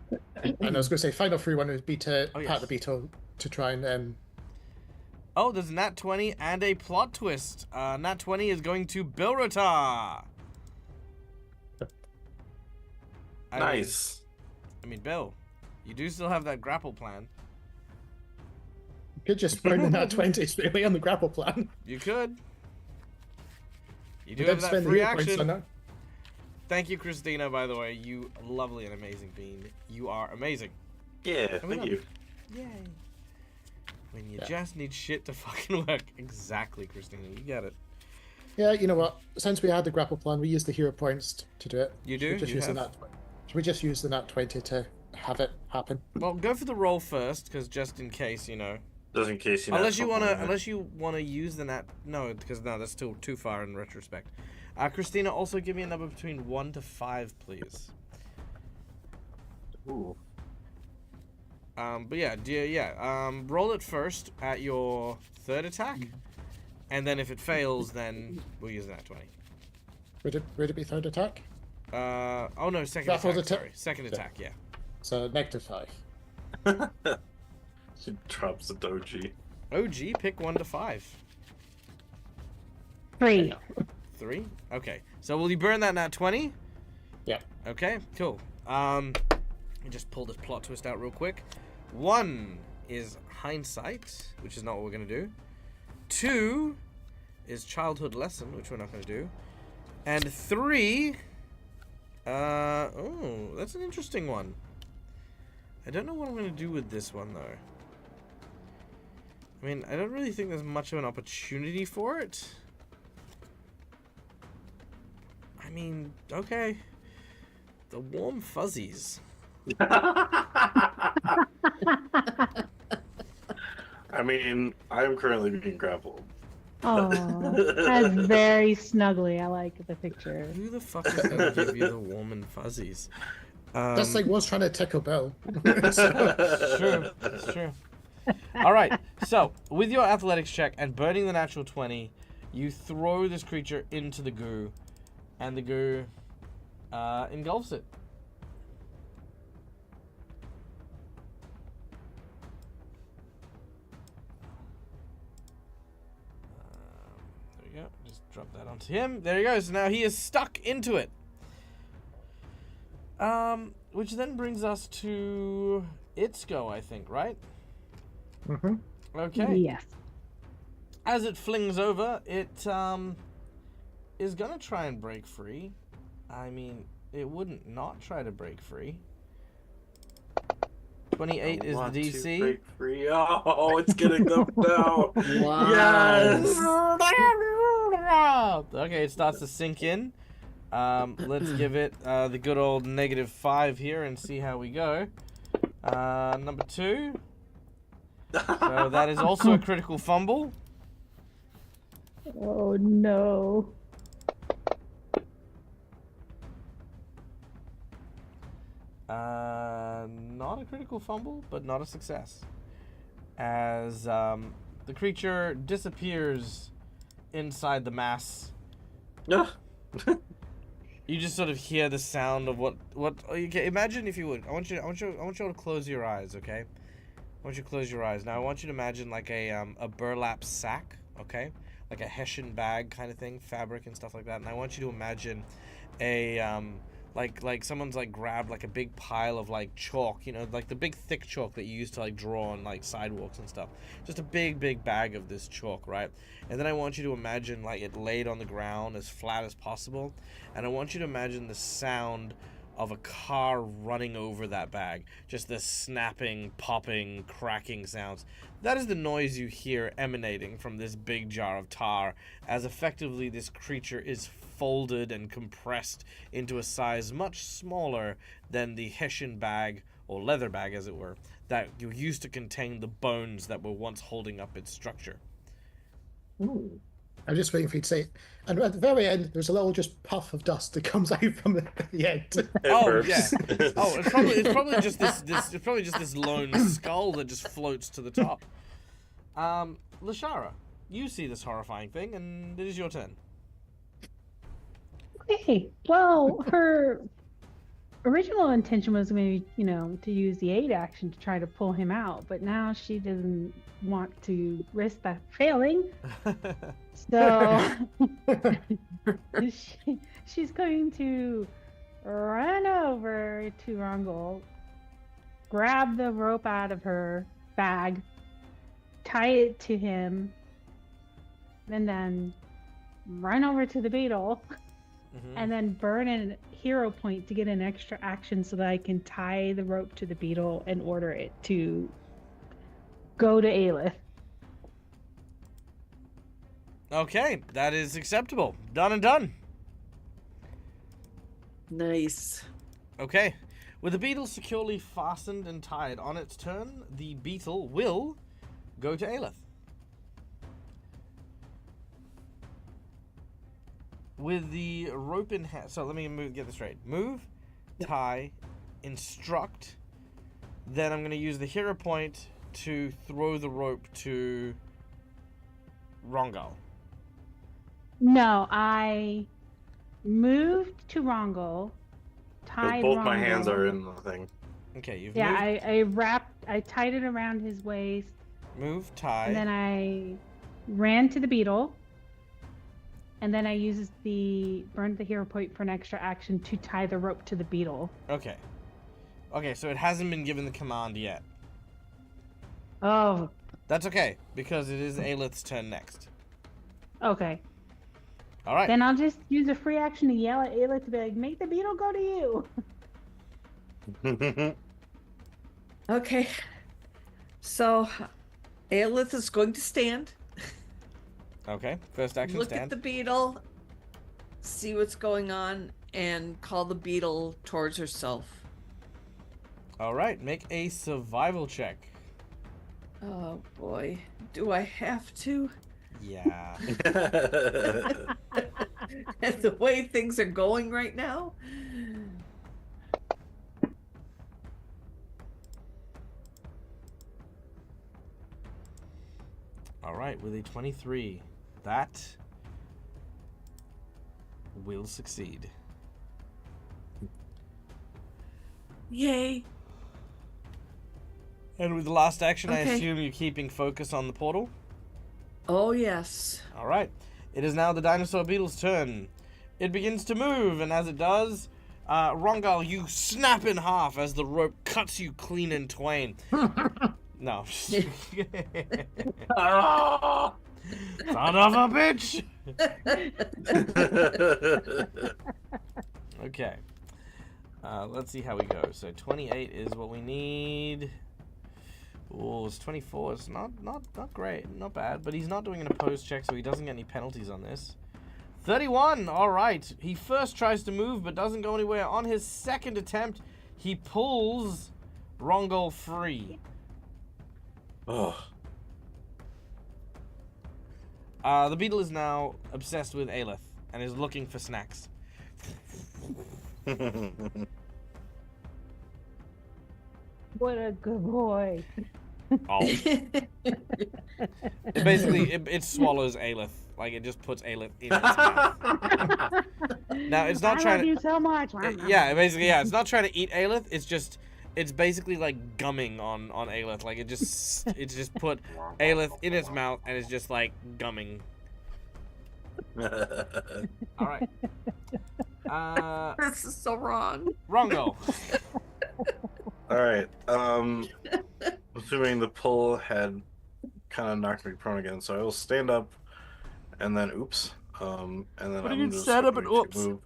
And I was going to say, final free one would be to yes. pat the beetle to try and. Oh, there's Nat 20 and a plot twist. Nat 20 is going to Bilrotar. Nice. I mean, Bill, you do still have that grapple plan. Could just burn the Nat 20 straight away on the grapple plan. You could. You do have that free action. Thank you, Christina, by the way. You lovely and amazing being. You are amazing. Yeah, thank you. Yay. When you just need shit to fucking work. Exactly, Christina. You get it. Yeah, you know what? Since we had the grapple plan, we used the hero points to do it. You do? Should we just use the Nat 20 to have it happen? Well, go for the roll first, because just in case, you know. Just in case you. Unless you wanna use the nat. No, because that's still too far in retrospect. Christina, also give me a number between 1 to 5, please. Ooh. But yeah. Roll it first at your third attack, and then if it fails, then we'll use that 20. Would it be third attack? Oh no, second attack. Sorry, second attack. Yeah. So -5. She drops the doji. OG, pick 1 to 5. 3. 3. Okay. So will you burn that nat 20? Yeah. Okay. Cool. Let me just pull this plot twist out real quick. 1 is hindsight, which is not what we're gonna do. 2 is childhood lesson, which we're not gonna do. And 3. Oh, that's an interesting one. I don't know what I'm gonna do with this one though. I mean, I don't really think there's much of an opportunity for it. I mean, okay. The warm fuzzies. I mean, I'm currently being grappled. Oh, that's very snuggly. I like the picture. Who the fuck is gonna give you the warm and fuzzies? This thing was trying to tickle Bill. It's true. It's true. All right. So, with your athletics check and burning the natural 20, you throw this creature into the goo, and the goo engulfs it. There you go. Just drop that onto him. There he goes. Now he is stuck into it. Which then brings us to its go, I think, right? Mm-hmm. Okay. Yes. As it flings over, it is gonna try and break free. I mean, it wouldn't not try to break free. 28 is the DC. Break free. Oh, it's getting them down. Wow. Yes. Okay, it starts to sink in. Let's give it the good old -5 here and see how we go. Number 2. So that is also a critical fumble. Oh no. Not a critical fumble, but not a success. As the creature disappears inside the mass. Yeah. You just sort of hear the sound of what. Okay, imagine if you would. I want you to close your eyes, okay? I want you to close your eyes. Now I want you to imagine like a burlap sack, okay? Like a Hessian bag kind of thing, fabric and stuff like that. And I want you to imagine a like someone's like grabbed like a big pile of like chalk, you know, like the big thick chalk that you use to like draw on like sidewalks and stuff. Just a big bag of this chalk, right? And then I want you to imagine like it laid on the ground as flat as possible, and I want you to imagine the sound of a car running over that bag. Just the snapping, popping, cracking sounds. That is the noise you hear emanating from this big jar of tar, as effectively this creature is folded and compressed into a size much smaller than the Hessian bag, or leather bag as it were, that you used to contain the bones that were once holding up its structure. Ooh. I'm just waiting for you to say it. And at the very end, there's a little just puff of dust that comes out from the end. Oh yeah. Oh, it's probably just this lone skull that just floats to the top. Lashara, you see this horrifying thing, and it is your turn. Okay. Well, her original intention was maybe, to use the aid action to try to pull him out, but now she doesn't want to risk that failing. So she's going to run over to Rungel, grab the rope out of her bag, tie it to him, and then run over to the beetle. Mm-hmm. And then burn a hero point to get an extra action so that I can tie the rope to the beetle and order it to go to Aelith. Okay, that is acceptable. Done and done. Nice. Okay. With the beetle securely fastened and tied on its turn, the beetle will go to Aelith. With the rope in hand, so let me get this straight. Move, tie, instruct. Then I'm going to use the hero point to throw the rope to Rongal. No, I moved to Rongal, tied Both Rongal. my hands are in the thing. Okay, you've moved. I tied it around his waist. Move, tie. And then I ran to the beetle. And then I used burned the hero point for an extra action to tie the rope to the beetle. Okay. Okay, so it hasn't been given the command yet. Oh. That's okay, because it is Aelith's turn next. Okay. All right. Then I'll just use a free action to yell at Aelith to be like, make the beetle go to you. Okay. So, Aelith is going to stand. Okay, first action, Look stand. at the beetle, see what's going on, and call the beetle towards herself. All right, make a survival check. Oh boy, do I have to? Yeah. And the way things are going right now? All right, with a 23, that will succeed. Yay. And with the last action, I Okay. assume you're keeping focus on the portal? Oh yes. All right. It is now the dinosaur beetle's turn. It begins to move, and as it does, Rongal, you snap in half as the rope cuts you clean in twain. No. Son of a bitch! Okay. Let's see how we go. So 28 is what we need. Oh, it's 24. It's not great, not bad. But he's not doing an opposed check, so he doesn't get any penalties on this. 31. All right. He first tries to move, but doesn't go anywhere. On his second attempt, he pulls Rongal free. Oh. The beetle is now obsessed with Aelith and is looking for snacks. What a good boy. Oh. It swallows Aelith. Like, it just puts Aelith in its mouth. Now, it's not I trying love to... you so much. It's not trying to eat Aelith. It's basically like gumming on Aelith. Like, it's just put Aelith in its mouth and it's just like gumming. All right. This is so wrong. Rongo. All right. Assuming the pull had kind of knocked me prone again, so I will stand up, and then oops, and then What do I'm you just stand up going and to oops? move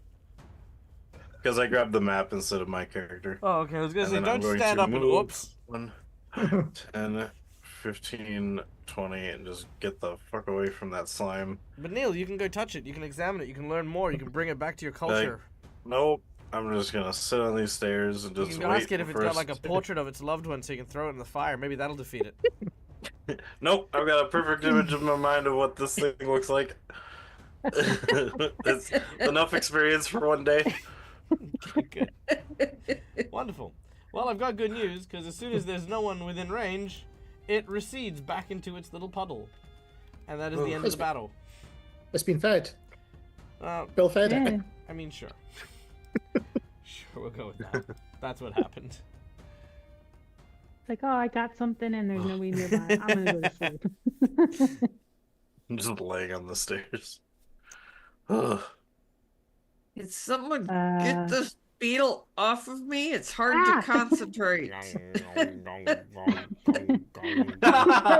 because I grabbed the map instead of my character. Oh, okay. I was gonna And say, then I'm don't going stand to up and move oops. 1, 10, 15, 20, and just get the fuck away from that slime. But Neil, you can go touch it. You can examine it. You can learn more. You can bring it back to your culture. Nope. I'm just gonna sit on these stairs and You just can wait ask it if it's for got us like a to- portrait of its loved one, so you can throw it in the fire. Maybe that'll defeat it. Nope, I've got a perfect image in my mind of what this thing looks like. It's enough experience for one day. Good. Wonderful. Well, I've got good news, because as soon as there's no one within range, it recedes back into its little puddle. And that is the end of the battle. It's been fed. Uh, Bill fed Yeah. it. I mean, sure. Sure, we'll go with that. That's what happened. It's like, oh, I got something and there's nobody nearby. I'm gonna go to sleep. I'm just laying on the stairs. Ugh. Can someone Uh, get this beetle off of me? It's hard Ah! to concentrate. I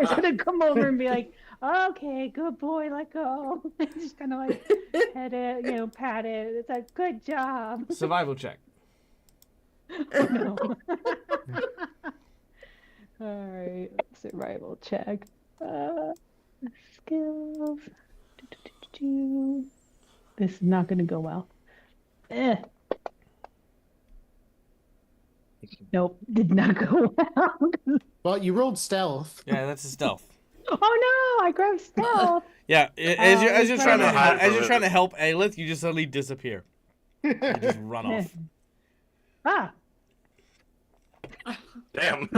was gonna come over and be like, okay, good boy, let go. Just kind of like pet it, pat it. It's like, good job. Survival check. No. All right, survival check. Skills. This is not going to go well. Nope, did not go well. Well, you rolled stealth. Yeah, that's a stealth. Oh no! I grabbed stealth. Yeah, as it's you're right trying there. to help Aelith, you just suddenly disappear. You just run off. Ah, Damn.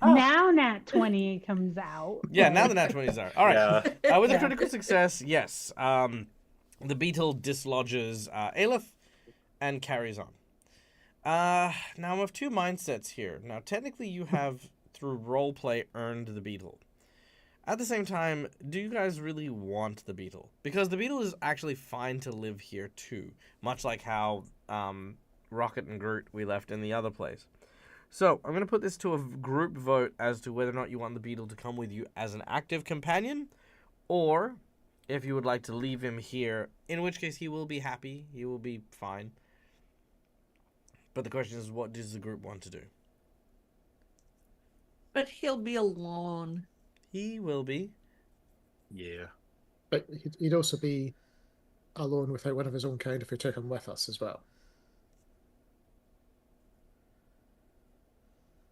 now nat 20 comes out. Yeah, now the nat 20s are. All right. Yeah. With a Yeah. critical success, yes. The beetle dislodges Aelith and carries on. Now I have two mindsets here. Now, technically, you have, through roleplay, earned the beetle. At the same time, do you guys really want the beetle? Because the beetle is actually fine to live here, too. Much like how Rocket and Groot we left in the other place. So, I'm going to put this to a group vote as to whether or not you want the beetle to come with you as an active companion, or if you would like to leave him here, in which case he will be happy, he will be fine. But the question is, what does the group want to do? But he'll be alone. He will be. Yeah. But he'd also be alone without one of his own kind if we took him with us as well.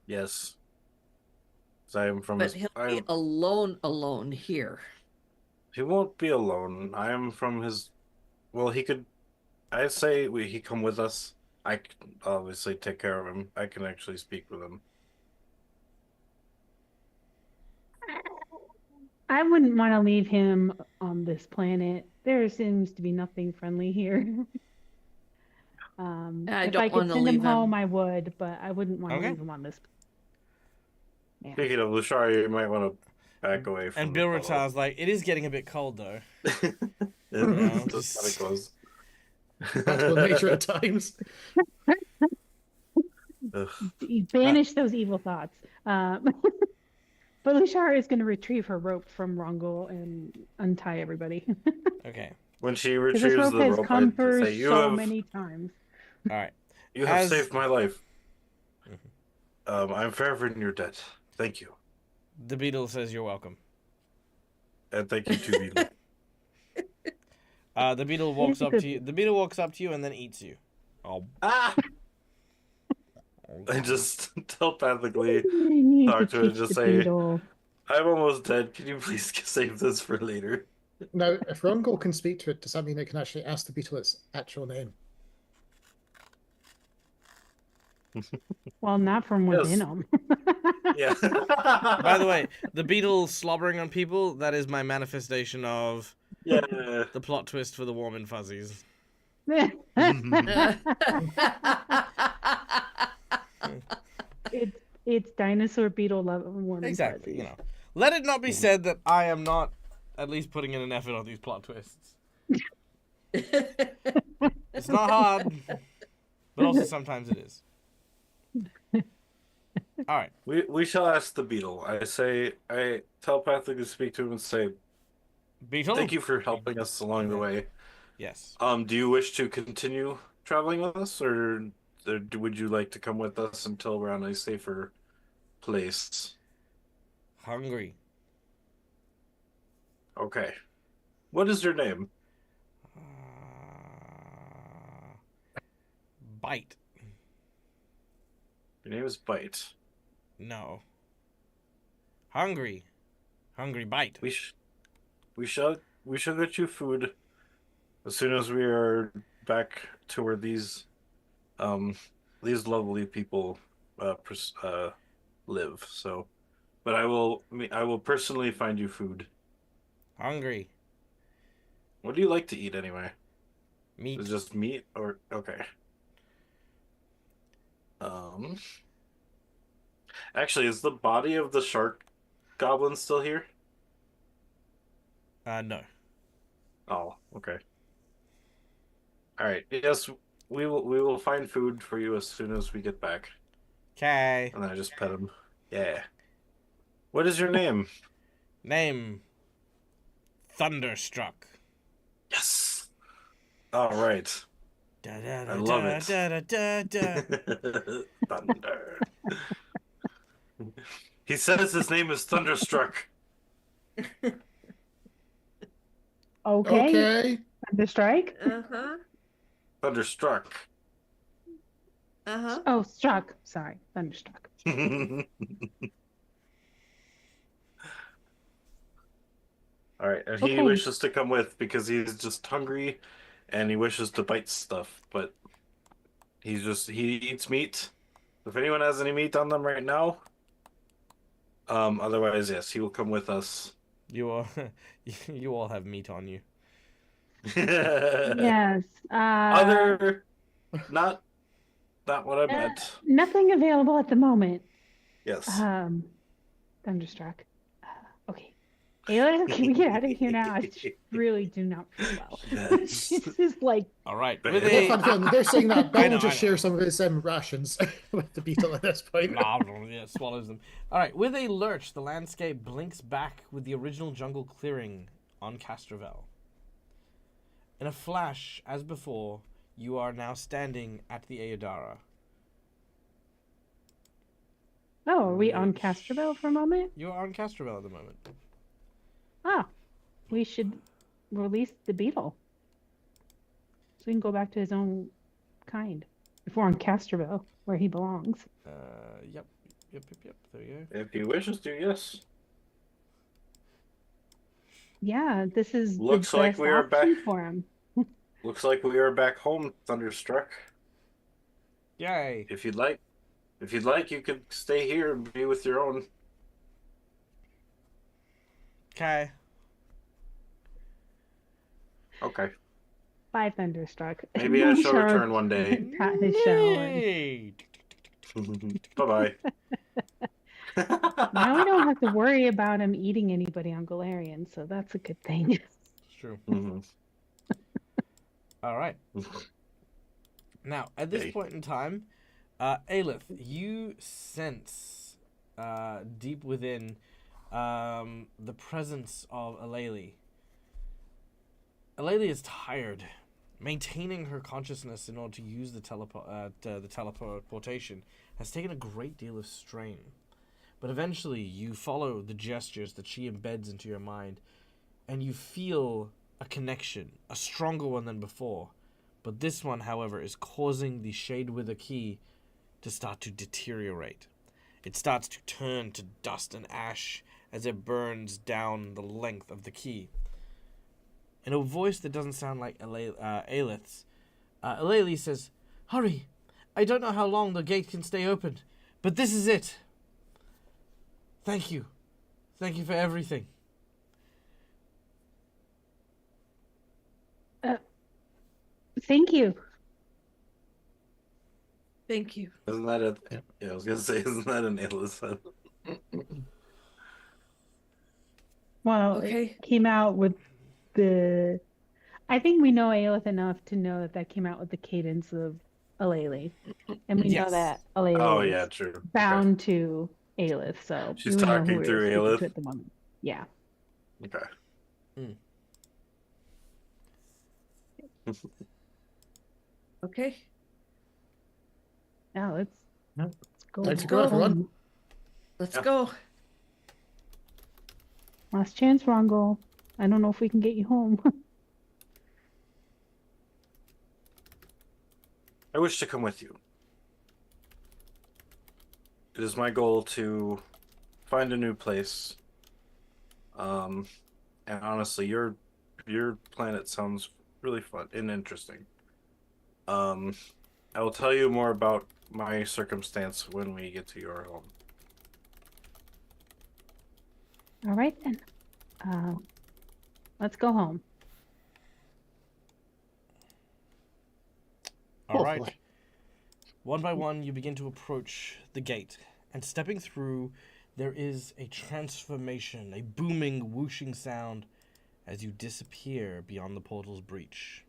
Yes. 'Cause I am from But his. he'll be alone here. He won't be alone. I am from his. Well, he could. I say he come with us. I can obviously take care of him. I can actually speak with him. I wouldn't want to leave him on this planet. There seems to be nothing friendly here. I If don't I could wanna send him leave him. home, I would, but I wouldn't want to Okay. leave him on this. Yeah. Speaking of Lushari, you might want to back away from. And the Bill puddle. Ratar's like, it is getting a bit cold, though. It's just how it goes. Practical nature at times. Ugh. Banish those evil thoughts. But Lushara is going to retrieve her rope from Rongol and untie everybody. Okay. When she Because retrieves this rope the has rope, come I for say, so many times. All right. You have As- saved my life. I'm forever in your debt. Thank you. The beetle says you're welcome. And thank you too, Beetle. The beetle walks He's a up good to you. The beetle walks up to you and then eats you. Oh. Ah! I just telepathically I need talk to her and teach just the say, beetle. I'm almost dead. Can you please save this for later? Now, if Rongol can speak to it, does that mean it can actually ask the beetle its actual name? Well, not from Yes. within him. Yeah. By the way, the beetle slobbering on people, that is my manifestation of Yeah. the plot twist for the warm and fuzzies. It's dinosaur beetle love warm Exactly, and you know. Let it not be said that I am not at least putting in an effort on these plot twists. It's not hard, but also sometimes it is. All right. We shall ask the beetle. I telepathically speak to him and say, Beetle? thank you for helping us along the way. Yes. Do you wish to continue traveling with us, or would you like to come with us until we're on a safer place? Hungry. Okay. What is your name? Bite. Your name is Bite. No. Hungry. Hungry bite. We shall get you food as soon as we are back to where these lovely people live. So, but I will personally find you food. Hungry. What do you like to eat anyway? Meat. Is it just meat or okay? Actually, is the body of the shark goblin still here? No. Oh, okay. All right. Yes, we will find food for you as soon as we get back. Okay. And then I just pet him. Yeah. What is your name? Name. Thunderstruck. Yes. All right. I love it. Thunder. He says his name is Thunderstruck. Okay. Okay. Thunderstrike? Uh-huh. Thunderstruck. Uh-huh. Oh, struck. Sorry. Thunderstruck. All right, and he Okay. wishes to come with because he's just hungry, and he wishes to bite stuff, but he eats meat. If anyone has any meat on them right now, otherwise, yes, he will come with us. You all, you all have meat on you. Yes. Other, not what I meant. Nothing available at the moment. Yes. Thunderstruck. Okay. Ayla, can we get out of here now? I really do not feel well. Yes. This is like, All right. But With Well, a, fun feeling. They're saying that I Bill know, will just I share know. some of his rations with the beetle at this point. yeah, swallows them. All right. With a lurch, the landscape blinks back with the original jungle clearing on Castrovel. In a flash, as before, you are now standing at the Aodara. oh, are we on Castrovel for a moment? You are on Castrovel at the moment. Ah, we should release the beetle. So we can go back to his own kind. If we're on Castrovel, where he belongs. Yep. There you If he wishes to, yes. Yeah, this is Looks the like best we are option back. for him. Looks like we are back home, Thunderstruck. go. Yay. If you'd like, you could stay here and be with your own. Okay. Okay. Bye, Thunderstruck. Maybe I shall return one day. Pat his shell. And Yay. Bye-bye. now we don't have to worry about him eating anybody on Galarian, so that's a good thing. It's true. Mhm. All right. Now, at this Hey. point in time, Aelith, you sense deep within the presence of Aleli. Aleli is tired. Maintaining her consciousness in order to use the teleportation has taken a great deal of strain. But eventually, you follow the gestures that she embeds into your mind, and you feel a connection, a stronger one than before. But this one, however, is causing the Shade Wither key to start to deteriorate. It starts to turn to dust and ash as it burns down the length of the key. In a voice that doesn't sound like Aelith's, Aleli says, "Hurry! I don't know how long the gate can stay open, but this is it. Thank you. Thank you for everything." Thank you. Thank you. Isn't that a... Yeah, I was going to say, isn't that an Alyssa? Well, Okay. it came out with the... I think we know Aelith enough to know that came out with the cadence of Aleli. And we know Yes. that Aleli Oh, is yeah, true. bound to Aelith, so She's we know talking who we're through speaking Aelith? to at the moment. Yeah. Okay. Okay. Now let's go. Time to go, everyone. Let's Yeah. go. Last chance, Rongo. I don't know if we can get you home. I wish to come with you. It is my goal to find a new place. And honestly, your planet sounds really fun and interesting. I will tell you more about my circumstance when we get to your home. All right then. Let's go home. All right. Hopefully. One by one, you begin to approach the gate, and stepping through, there is a transformation, a booming, whooshing sound as you disappear beyond the portal's breach.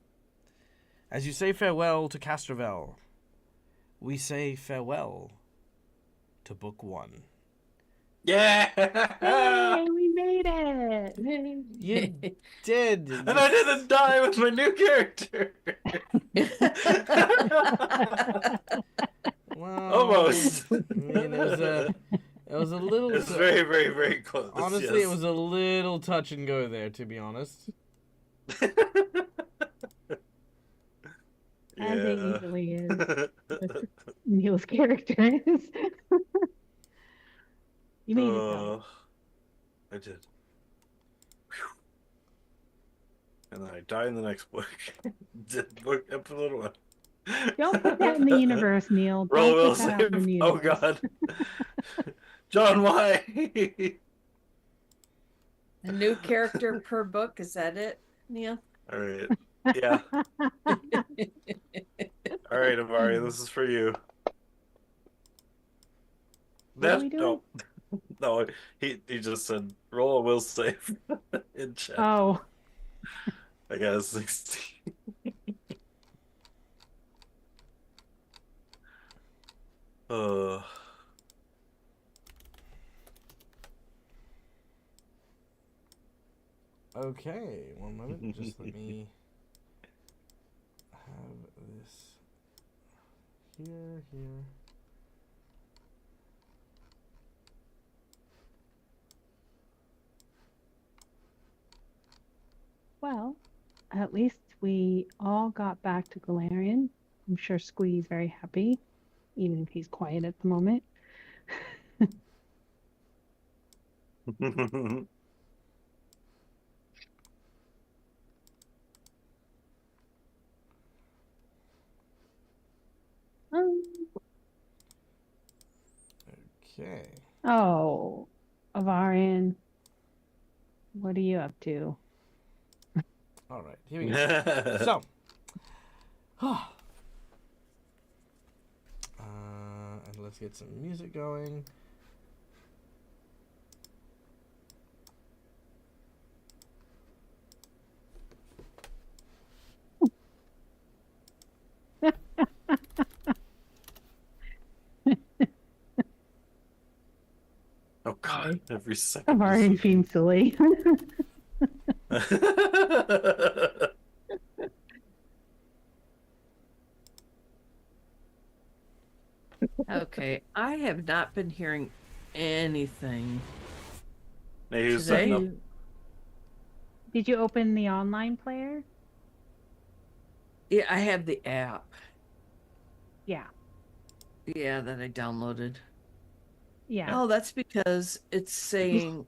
As you say farewell to Castrovel, we say farewell to Book 1. Yeah! Hey, we made it! You did! And I didn't die with my new character! Well, Almost. I mean, it was a little... It's very, very, very close. Honestly, yes. it was a little touch and go there, to be honest. As it usually is. With Neil's character is. You made it though. I did. And then I die in the next book. Book episode 1. Don't put that in the universe, Neil. Roll Don't will put that out in save. the Oh universe. God. John, why? A new character per book, is that it, Neil? All right. Yeah. All right, Avari, this is for you. What are we doing? No, he just said roll a will save in chat. Oh, I got a 16. Okay, one moment. Just let me have this here. well, at least we all got back to Galarian. I'm sure Squee's very happy, even if he's quiet at the moment. Okay. Oh, Avarian, what are you up to? All right, here we go. So, and let's get some music going. Oh God! Every second. Avarian seems silly. Okay, I have not been hearing anything Hey, who's setting up? today. Did you open the online player? Yeah, I have the app. Yeah. Yeah, that I downloaded. Yeah. Oh, that's because it's saying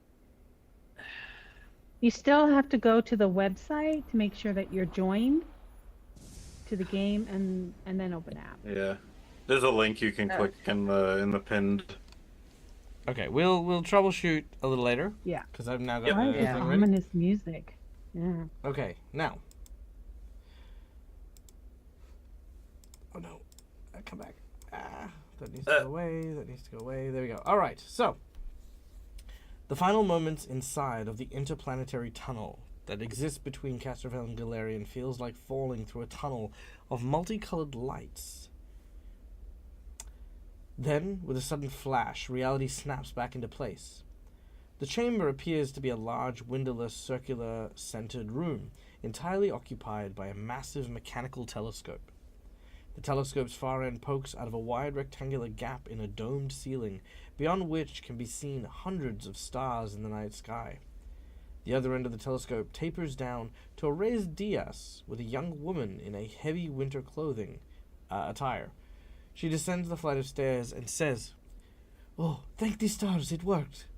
You still have to go to the website to make sure that you're joined to the game and then open app. Yeah, there's a link you can click in the pinned. Okay, we'll troubleshoot a little later. Yeah. Because I've now got Yep. the Yeah. thing ready. Ominous music. Yeah. Okay, now. Oh no, come back. That needs to go away. That needs to go away. There we go. All right, so the final moments inside of the interplanetary tunnel that exists between Castrovel and Galarian feels like falling through a tunnel of multicolored lights. Then, with a sudden flash, reality snaps back into place. The chamber appears to be a large, windowless, circular, centered room, entirely occupied by a massive mechanical telescope. The telescope's far end pokes out of a wide rectangular gap in a domed ceiling, beyond which can be seen hundreds of stars in the night sky. The other end of the telescope tapers down to a raised dais with a young woman in a heavy winter clothing attire. She descends the flight of stairs and says, "Oh, thank the stars, it worked."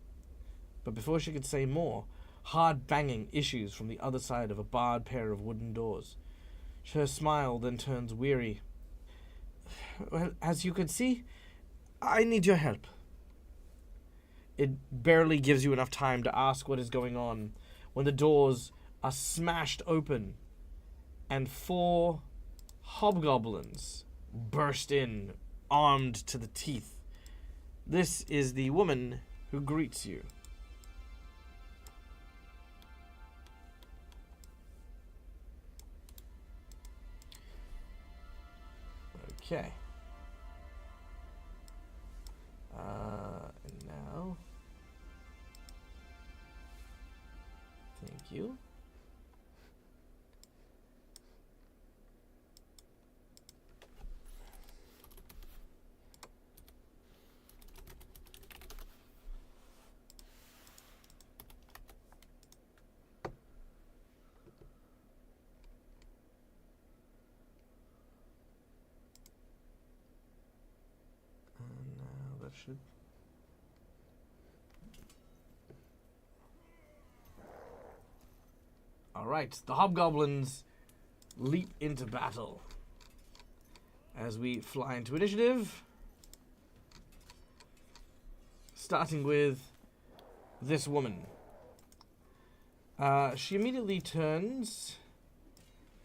But before she could say more, hard banging issues from the other side of a barred pair of wooden doors. Her smile then turns weary. "Well, as you can see, I need your help." It barely gives you enough time to ask what is going on when the doors are smashed open and 4 hobgoblins burst in, armed to the teeth. This is the woman who greets you. Okay. And now, thank you. And now that should. All right, the hobgoblins leap into battle. As we fly into initiative, starting with this woman. She immediately turns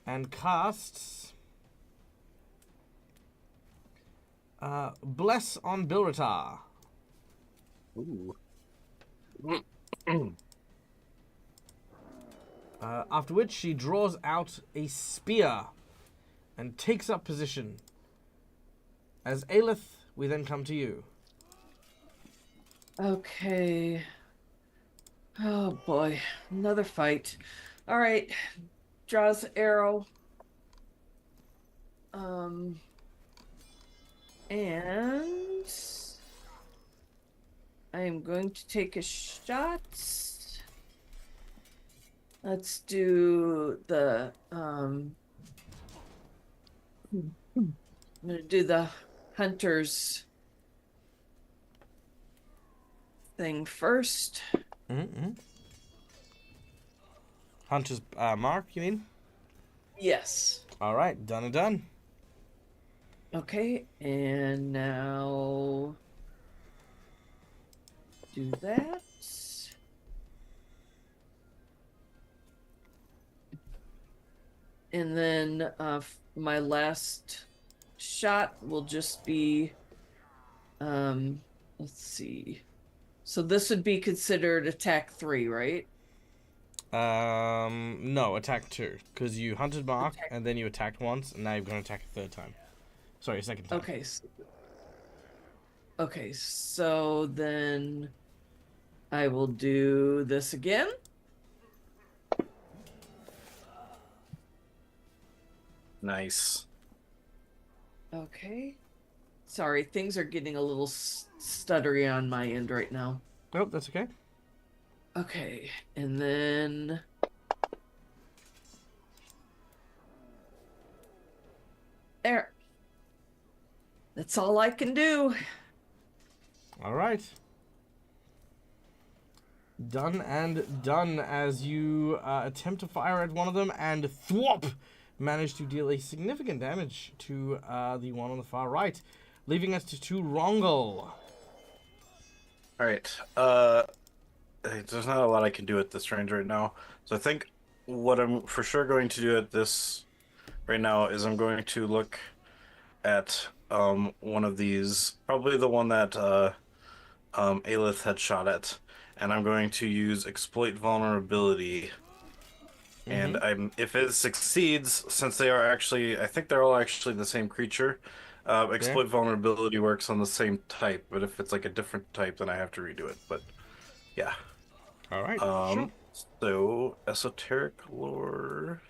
and casts Bless on Bilratar. Ooh. After which she draws out a spear and takes up position. As Aelith, we then come to you. Okay. Oh boy, another fight. All right, draws arrow. And I am going to take a shot. Let's do the I'm gonna do the hunter's thing first. Mm-hmm. Hunter's mark, you mean? Yes. All right, done and done. Okay, and now do that. And then my last shot will just be let's see. So this would be considered attack 3, right? No, attack 2, because you hunted mark and then you attacked once, and now you're going to attack a third time. Sorry, a second time. Okay, so then I will do this again. Nice. Okay. Sorry, things are getting a little stuttery on my end right now. Nope, that's okay. Okay, and then there. That's all I can do. All right. Done and done as you attempt to fire at one of them and thwop manage to deal a significant damage to the one on the far right, leaving us to Rongol. All right. There's not a lot I can do at this range right now. So I think what I'm for sure going to do at this right now is I'm going to look at one of these, probably the one that Aelith had shot at, and I'm going to use exploit vulnerability. And if it succeeds, since they are actually, I think they're all actually the same creature, exploit vulnerability works on the same type, but if it's like a different type, then I have to redo it. But yeah. All right. Sure. So esoteric lore.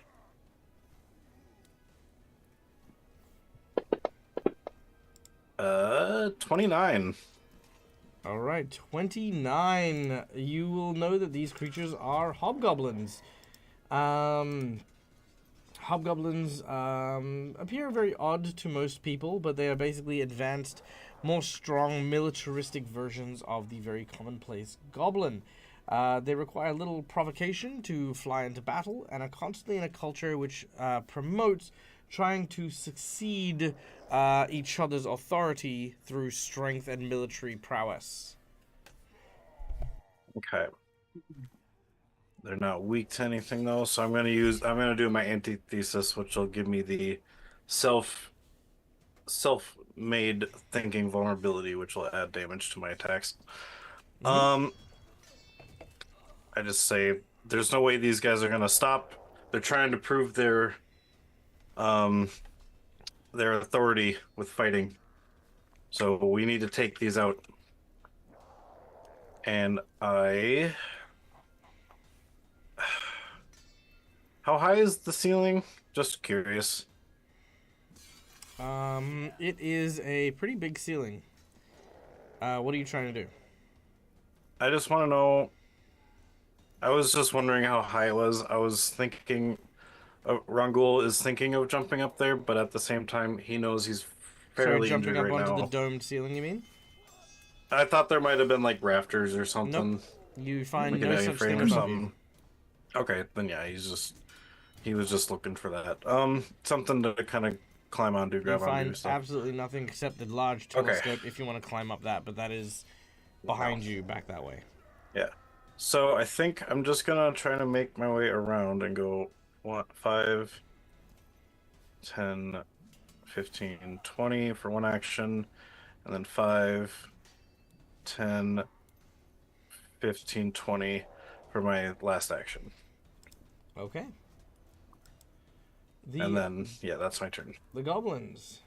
Uh, 29. All right, 29. You will know that these creatures are hobgoblins. Hobgoblins appear very odd to most people, but they are basically advanced, more strong, militaristic versions of the very commonplace goblin. They require little provocation to fly into battle, and are constantly in a culture which promotes trying to succeed each other's authority through strength and military prowess. Okay. They're not weak to anything though, so I'm gonna do my antithesis, which will give me the self-made thinking vulnerability, which will add damage to my attacks. I just say there's no way these guys are gonna stop. They're trying to prove their authority with fighting. So we need to take these out. And how high is the ceiling? Just curious. It is a pretty big ceiling. What are you trying to do? I just want to know. I was just wondering how high it was. I was thinking Rangul is thinking of jumping up there, but at the same time, he knows he's fairly jumping injured up right onto now. the domed ceiling, you mean? I thought there might have been like rafters or something. Nope. You find Like no an such A-frame thing or above something. you. Okay, then yeah, he was just looking for that. Something to kind of climb onto, You grab onto, find stuff. absolutely nothing except the large telescope if you want to climb up that, but that is behind you back that way. Yeah. So I think I'm just gonna try to make my way around and go 5, 10, 15, 20 for one action, and then 5, 10, 15, 20 for my last action. Okay. And then, yeah, that's my turn. The goblins.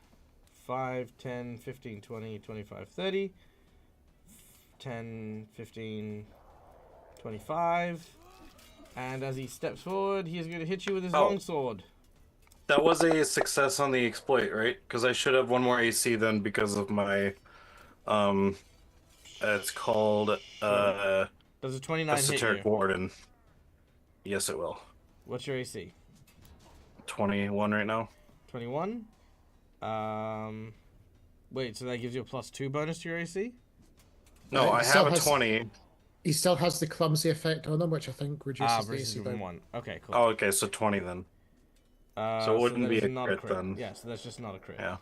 5, 10, 15, 20, 25, 30. 10, 15, 25. And as he steps forward, he is going to hit you with his longsword. That was a success on the exploit, right? Because I should have one more AC then because of my, it's called, Does a 29 hit you? Warden. Yes, it will. What's your AC? 21 right now. 21? Wait, so that gives you a +2 bonus to your AC? No, I have a 20. He still has the clumsy effect on him, which I think reduces the AC by 1. Okay, cool. Oh, okay, so 20 then. So it wouldn't be a crit then. Yeah, so that's just not a crit. Yeah.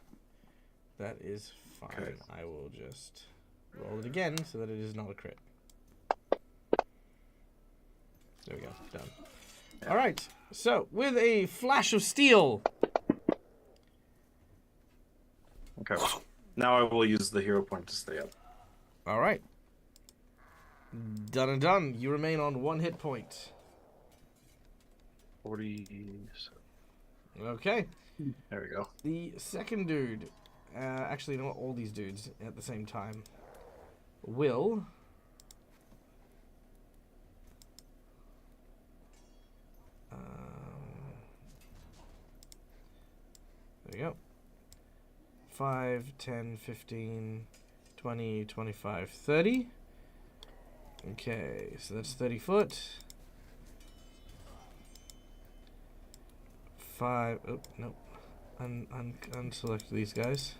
That is fine. Okay. I will just roll it again so that it is not a crit. There we go. Done. Yeah. All right. So, with a flash of steel. Okay. Now I will use the hero point to stay up. All right. Done and done. You remain on 1 hit point. 47. Okay. There we go. The second dude, actually not all these dudes at the same time, will there we go. 5, 10, 15, 20, 25, 30. Okay, so that's 30 foot. 5, oh, nope. Unselect these guys.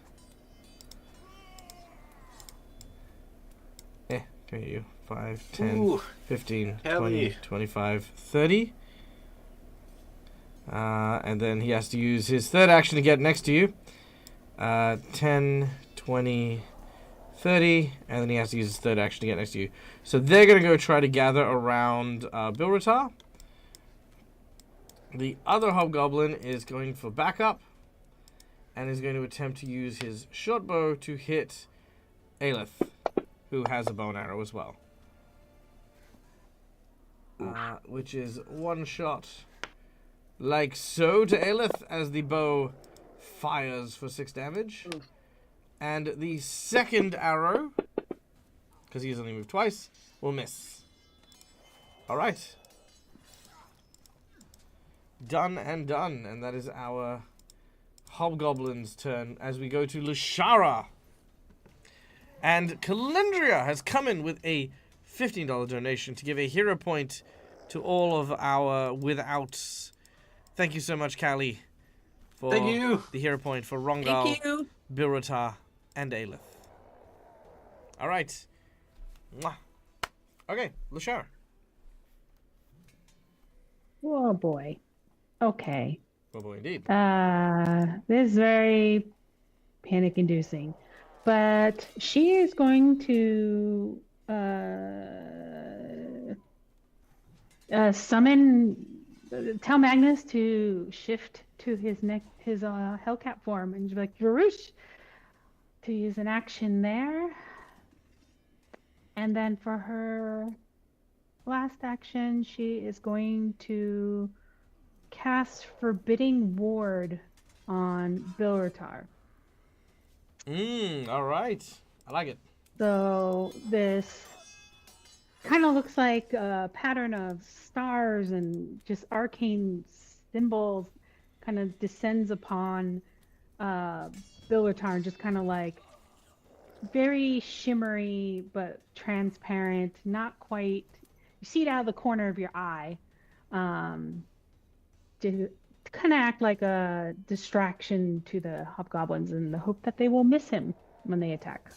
Come here, you. 5, 10, Ooh, 15, Kelly. 20, 25, 30. And then he has to use his third action to get next to you. 10, 20, 30. And then he has to use his third action to get next to you. So they're going to go try to gather around Bilratar. The other hobgoblin is going for backup and is going to attempt to use his short bow to hit Aelith, who has a bow and arrow as well. Which is 1 shot like so to Aelith as the bow fires for 6 damage. And the second arrow, because he's only moved twice, will miss. Alright. Done and done, and that is our hobgoblin's turn as we go to Lushara. And Calendria has come in with a $15 donation to give a hero point to all of our withouts. Thank you so much, Callie, for the hero point for Rongal, Bilratar, and Aelith. All right. Mwah. Okay, Lushara. Oh boy. Okay. Oh boy, indeed. This is very panic-inducing, but she is going to summon tell Magnus to shift to his Hellcat form and be like Varush to use an action there, and then for her last action, she is going to cast Forbidding Ward on Bilratar. All right. I like it. So this kind of looks like a pattern of stars and just arcane symbols kind of descends upon Bilratar, just kind of like very shimmery but transparent, not quite. You see it out of the corner of your eye. To kind of act like a distraction to the hobgoblins in the hope that they will miss him when they attack.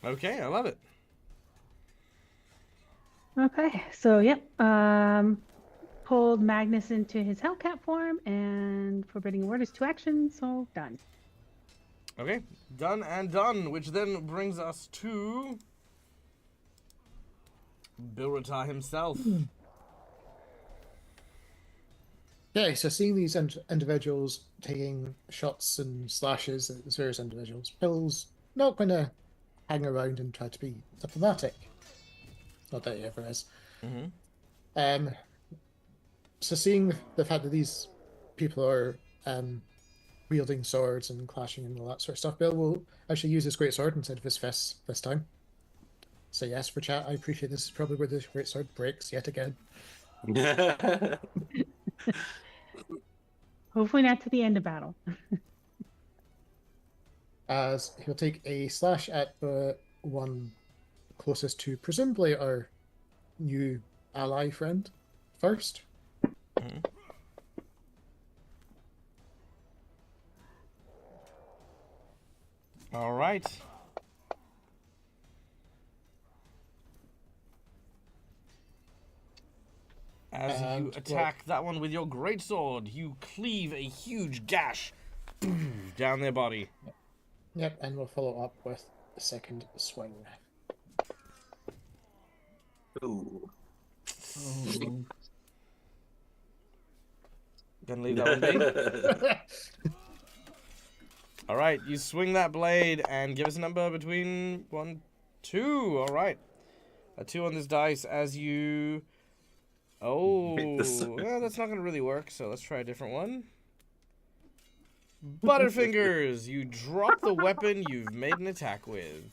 Okay, I love it. Okay, so yep. pulled Magnus into his Hellcat form, and Forbidding Word is 2 actions, so done. Okay, done and done, which then brings us to Bilratar himself. Yeah, so seeing these individuals taking shots and slashes at these various individuals, Bill's not going to hang around and try to be diplomatic. Not that he ever is. Mm-hmm. So seeing the fact that these people are wielding swords and clashing and all that sort of stuff, Bill will actually use his great sword instead of his fists this time. So yes, for chat, I appreciate this is probably where the great sword breaks yet again. Hopefully not to the end of battle. As he'll take a slash at the one closest to presumably our new ally friend first. Mm-hmm. All right. As you attack that one with your greatsword, you cleave a huge gash down their body. Yep, and we'll follow up with the second swing. Ooh. Gonna leave that one be. All right, you swing that blade and give us a number between 1, 2. All right, a 2 on this dice as you. Oh, well, that's not gonna really work. So let's try a different one. Butterfingers, you drop the weapon you've made an attack with.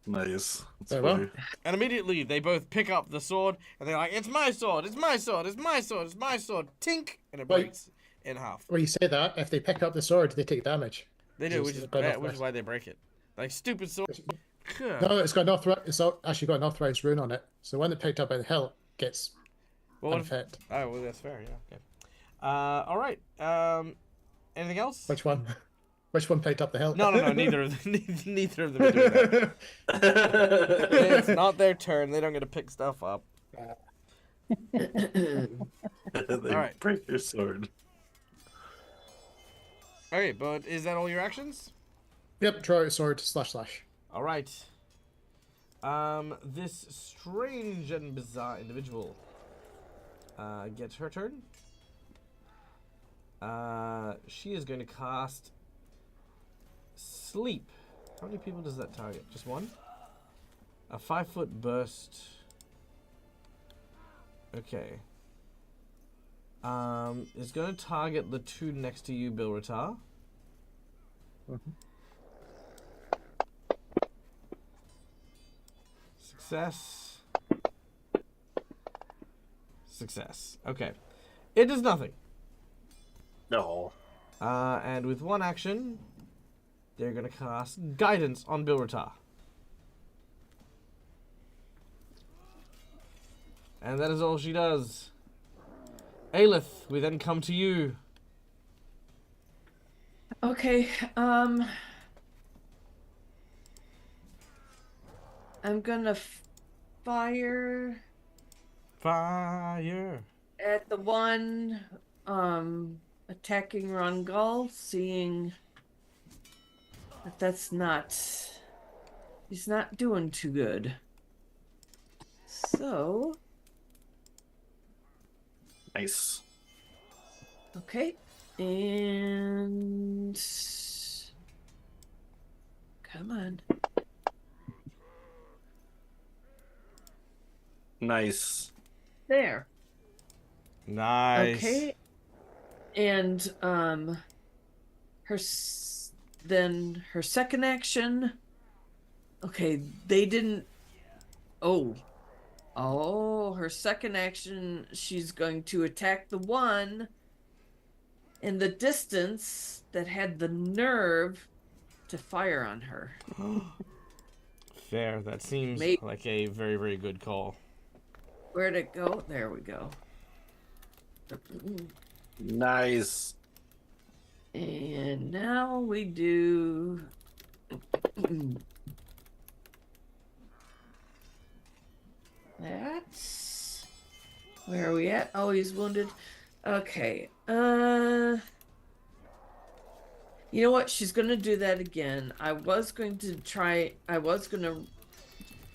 Nice. Very well. And immediately they both pick up the sword and they're like, "It's my sword! It's my sword! It's my sword! It's my sword!" Tink, and it breaks in half. Well, you say that if they pick up the sword, they take damage. They do, which is why they break it. Like stupid sword. No, it's got actually got an authorized rune on it. So when it picked up by the hilt gets unfit. Oh, well, that's fair. Yeah. Okay. All right. Anything else? Which one? Which one picked up the hilt? No. Neither of them. Neither of them are doing that. It's not their turn. They don't get to pick stuff up. They All right. break your sword. Okay, but is that all your actions? Yep. Draw out a sword. Slash. All right. This strange and bizarre individual gets her turn. She is going to cast Sleep. How many people does that target? Just one? A 5-foot burst. Okay. It's going to target the 2 next to you, Bilratar. Success. Success. Okay. It does nothing. No. And with one action, they're going to cast Guidance on Bilratar. And that is all she does. Aelith, we then come to you. Okay, I'm gonna fire at the one attacking Rongal, seeing that he's not doing too good. So Nice. okay, and come on. Nice. There. Nice. Okay. And her second action. Okay, they didn't. Oh, her second action, she's going to attack the one in the distance that had the nerve to fire on her. Fair. That seems like a very, very good call. Where'd it go? There we go. Nice. And now we do that's Where are we at? Oh, he's wounded. Okay. You know what? She's gonna do that again. I was going to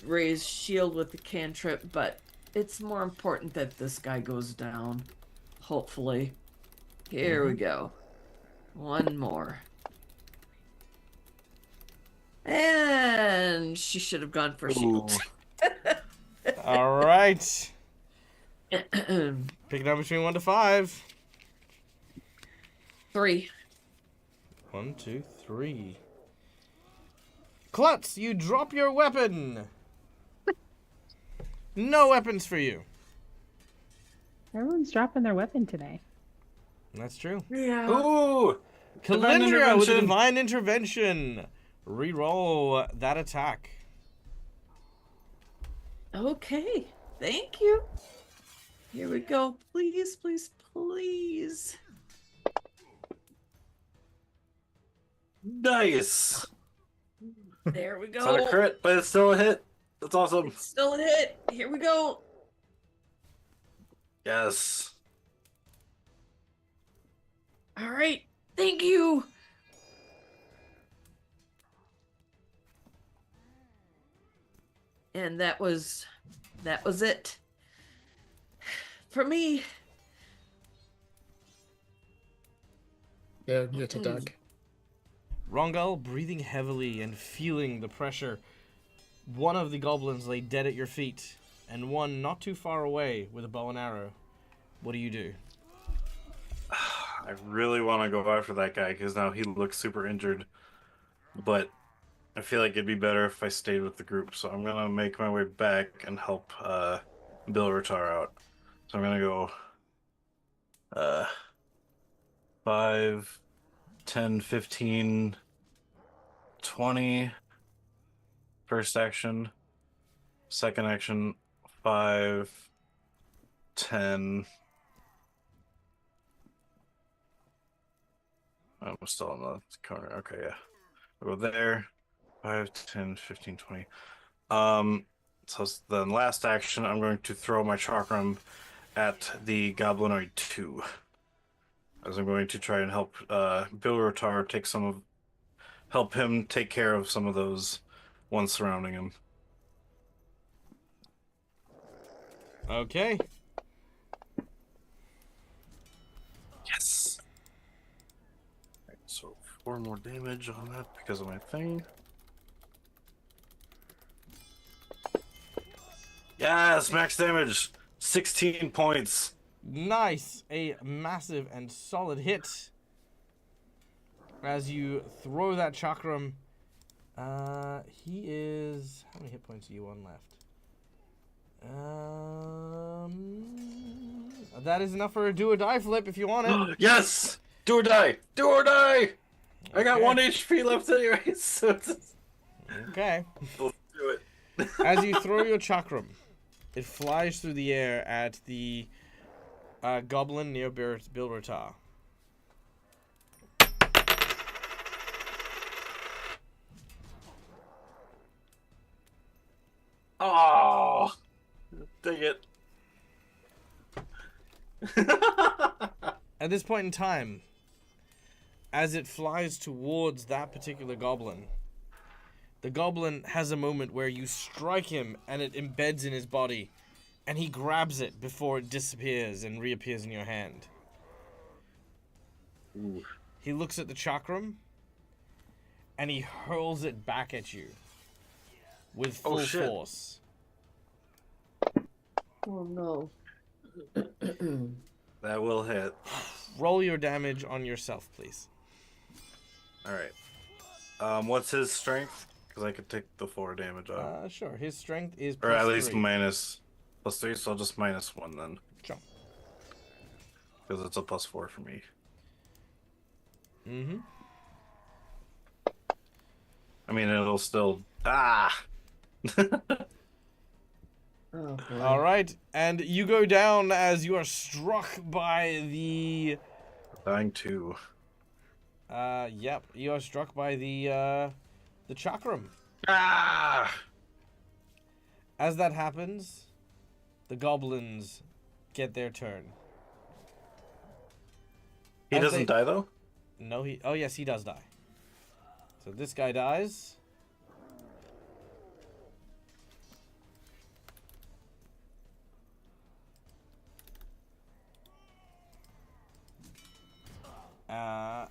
raise shield with the cantrip, but it's more important that this guy goes down. Hopefully. Here we go. One more. And she should have gone for shield. All right. Pick a number between 1 to 5. 3. 1, 2, 3. Klutz, you drop your weapon. No weapons for you. Everyone's dropping their weapon today. That's true. Yeah. Ooh! Kalendria with a divine intervention. Reroll that attack. Okay. Thank you. Here we go. Please, please, please. Nice! There we It's not a go. crit, but it's still a hit. That's awesome. Still a hit. Here we go. Yes. All right. Thank you. And that was it for me. Yeah, you get to Doug. Rongal, breathing heavily and feeling the pressure. One of the goblins lay dead at your feet, and one not too far away with a bow and arrow. What do you do? I really want to go after that guy because now he looks super injured. But I feel like it'd be better if I stayed with the group. So I'm going to make my way back and help Bill Ratar out. So I'm going to go 5, 10, 15, 20. First action. Second action. 5, 10. I'm still in the corner. Okay, yeah. We'll go there. 5, 10, 15, 20. So then last action, I'm going to throw my chakram at the Goblinoid 2. As I'm going to try and help Bill Rotar help him take care of some of those ones surrounding him. Okay. Yes. Right, so 4 more damage on that because of my thing. Yes, max damage. 16 points. Nice. A massive and solid hit. As you throw that chakram, he is... How many hit points are you on left? That is enough for a do or die flip if you want it. Yes! Do or die! Do or die! I got Okay. 1 HP left anyway, so it's... Okay. We'll do it. As you throw your chakram, it flies through the air at the goblin near Bilbertar. Oh! Dang it. At this point in time, as it flies towards that particular goblin, the goblin has a moment where you strike him and it embeds in his body, and he grabs it before it disappears and reappears in your hand. Ooh. He looks at the chakram, and he hurls it back at you with full force. Oh no. That will hit. Roll your damage on yourself, please. Alright. What's his strength? Because I could take the 4 damage off. Sure. His strength is Or at least +3. minus +3, so I'll just -1 then. Sure. Because it's a +4 for me. Mm-hmm. I mean, it'll still... Ah! Oh, boy. All right, and you go down as you are struck by the. Dying 2. Yep, you are struck by the chakram. Ah! As that happens, the goblins get their turn. He As doesn't die though. No, he. Oh yes, he does die. So this guy dies.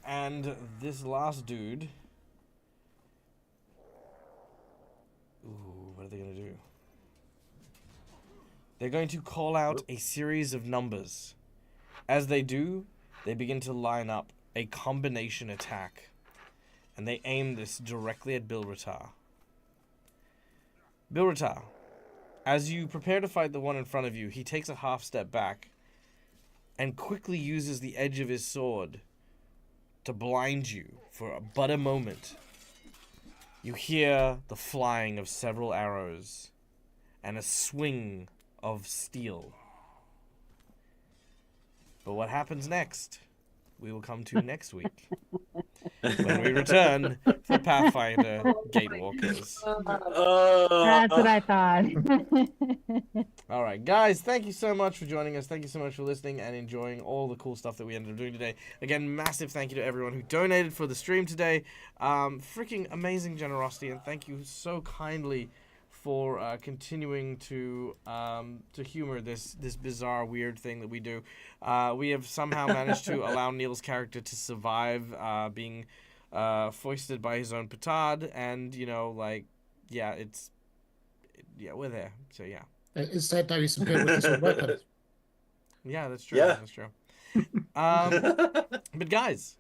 And this last dude. Ooh, what are they gonna do? They're going to call out a series of numbers. As they do, they begin to line up a combination attack. And they aim this directly at Bilratar. Bilratar, as you prepare to fight the one in front of you, he takes a half step back and quickly uses the edge of his sword to blind you for but a moment. You hear the flying of several arrows and a swing of steel. But what happens next, we will come to next week when we return for Pathfinder Gatewalkers. That's what I thought. All right, guys, thank you so much for joining us. Thank you so much for listening and enjoying all the cool stuff that we ended up doing today. Again, massive thank you to everyone who donated for the stream today. Freaking amazing generosity, and thank you so kindly for continuing to humor this bizarre, weird thing that we do. We have somehow managed to allow Neil's character to survive being foisted by his own petard, and we're there. So yeah. Instead, now he's impaired with his own weapon. Yeah, that's true. Yeah. That's true. But guys,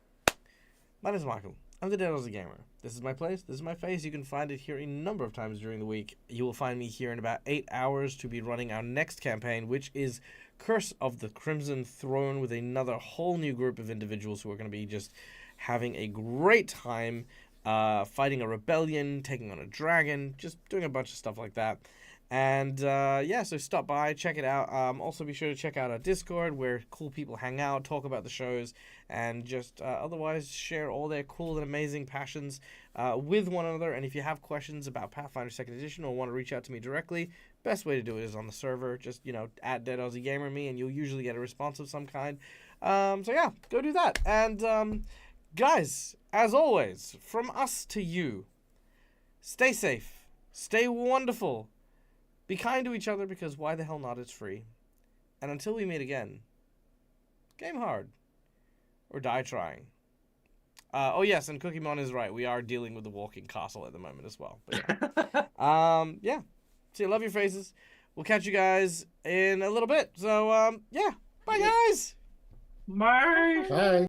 my name is Michael. I'm the Dead Aussie Gamer. This is my place. This is my face. You can find it here a number of times during the week. You will find me here in about 8 hours to be running our next campaign, which is Curse of the Crimson Throne, with another whole new group of individuals who are going to be just having a great time fighting a rebellion, taking on a dragon, just doing a bunch of stuff like that. And so stop by, check it out. Also be sure to check out our Discord, where cool people hang out, talk about the shows, and just otherwise share all their cool and amazing passions with one another. And if you have questions about Pathfinder 2nd Edition or want to reach out to me directly, best way to do it is on the server. Just, at Dead Aussie Gamer me, and you'll usually get a response of some kind. So yeah, go do that. And guys, as always, from us to you, stay safe, stay wonderful. Be kind to each other, because why the hell not? It's free. And until we meet again, game hard. Or die trying. Oh yes, and Cookie Mon is right. We are dealing with the walking castle at the moment as well. But yeah. So love your faces. We'll catch you guys in a little bit. So, Bye, guys! Bye. Bye.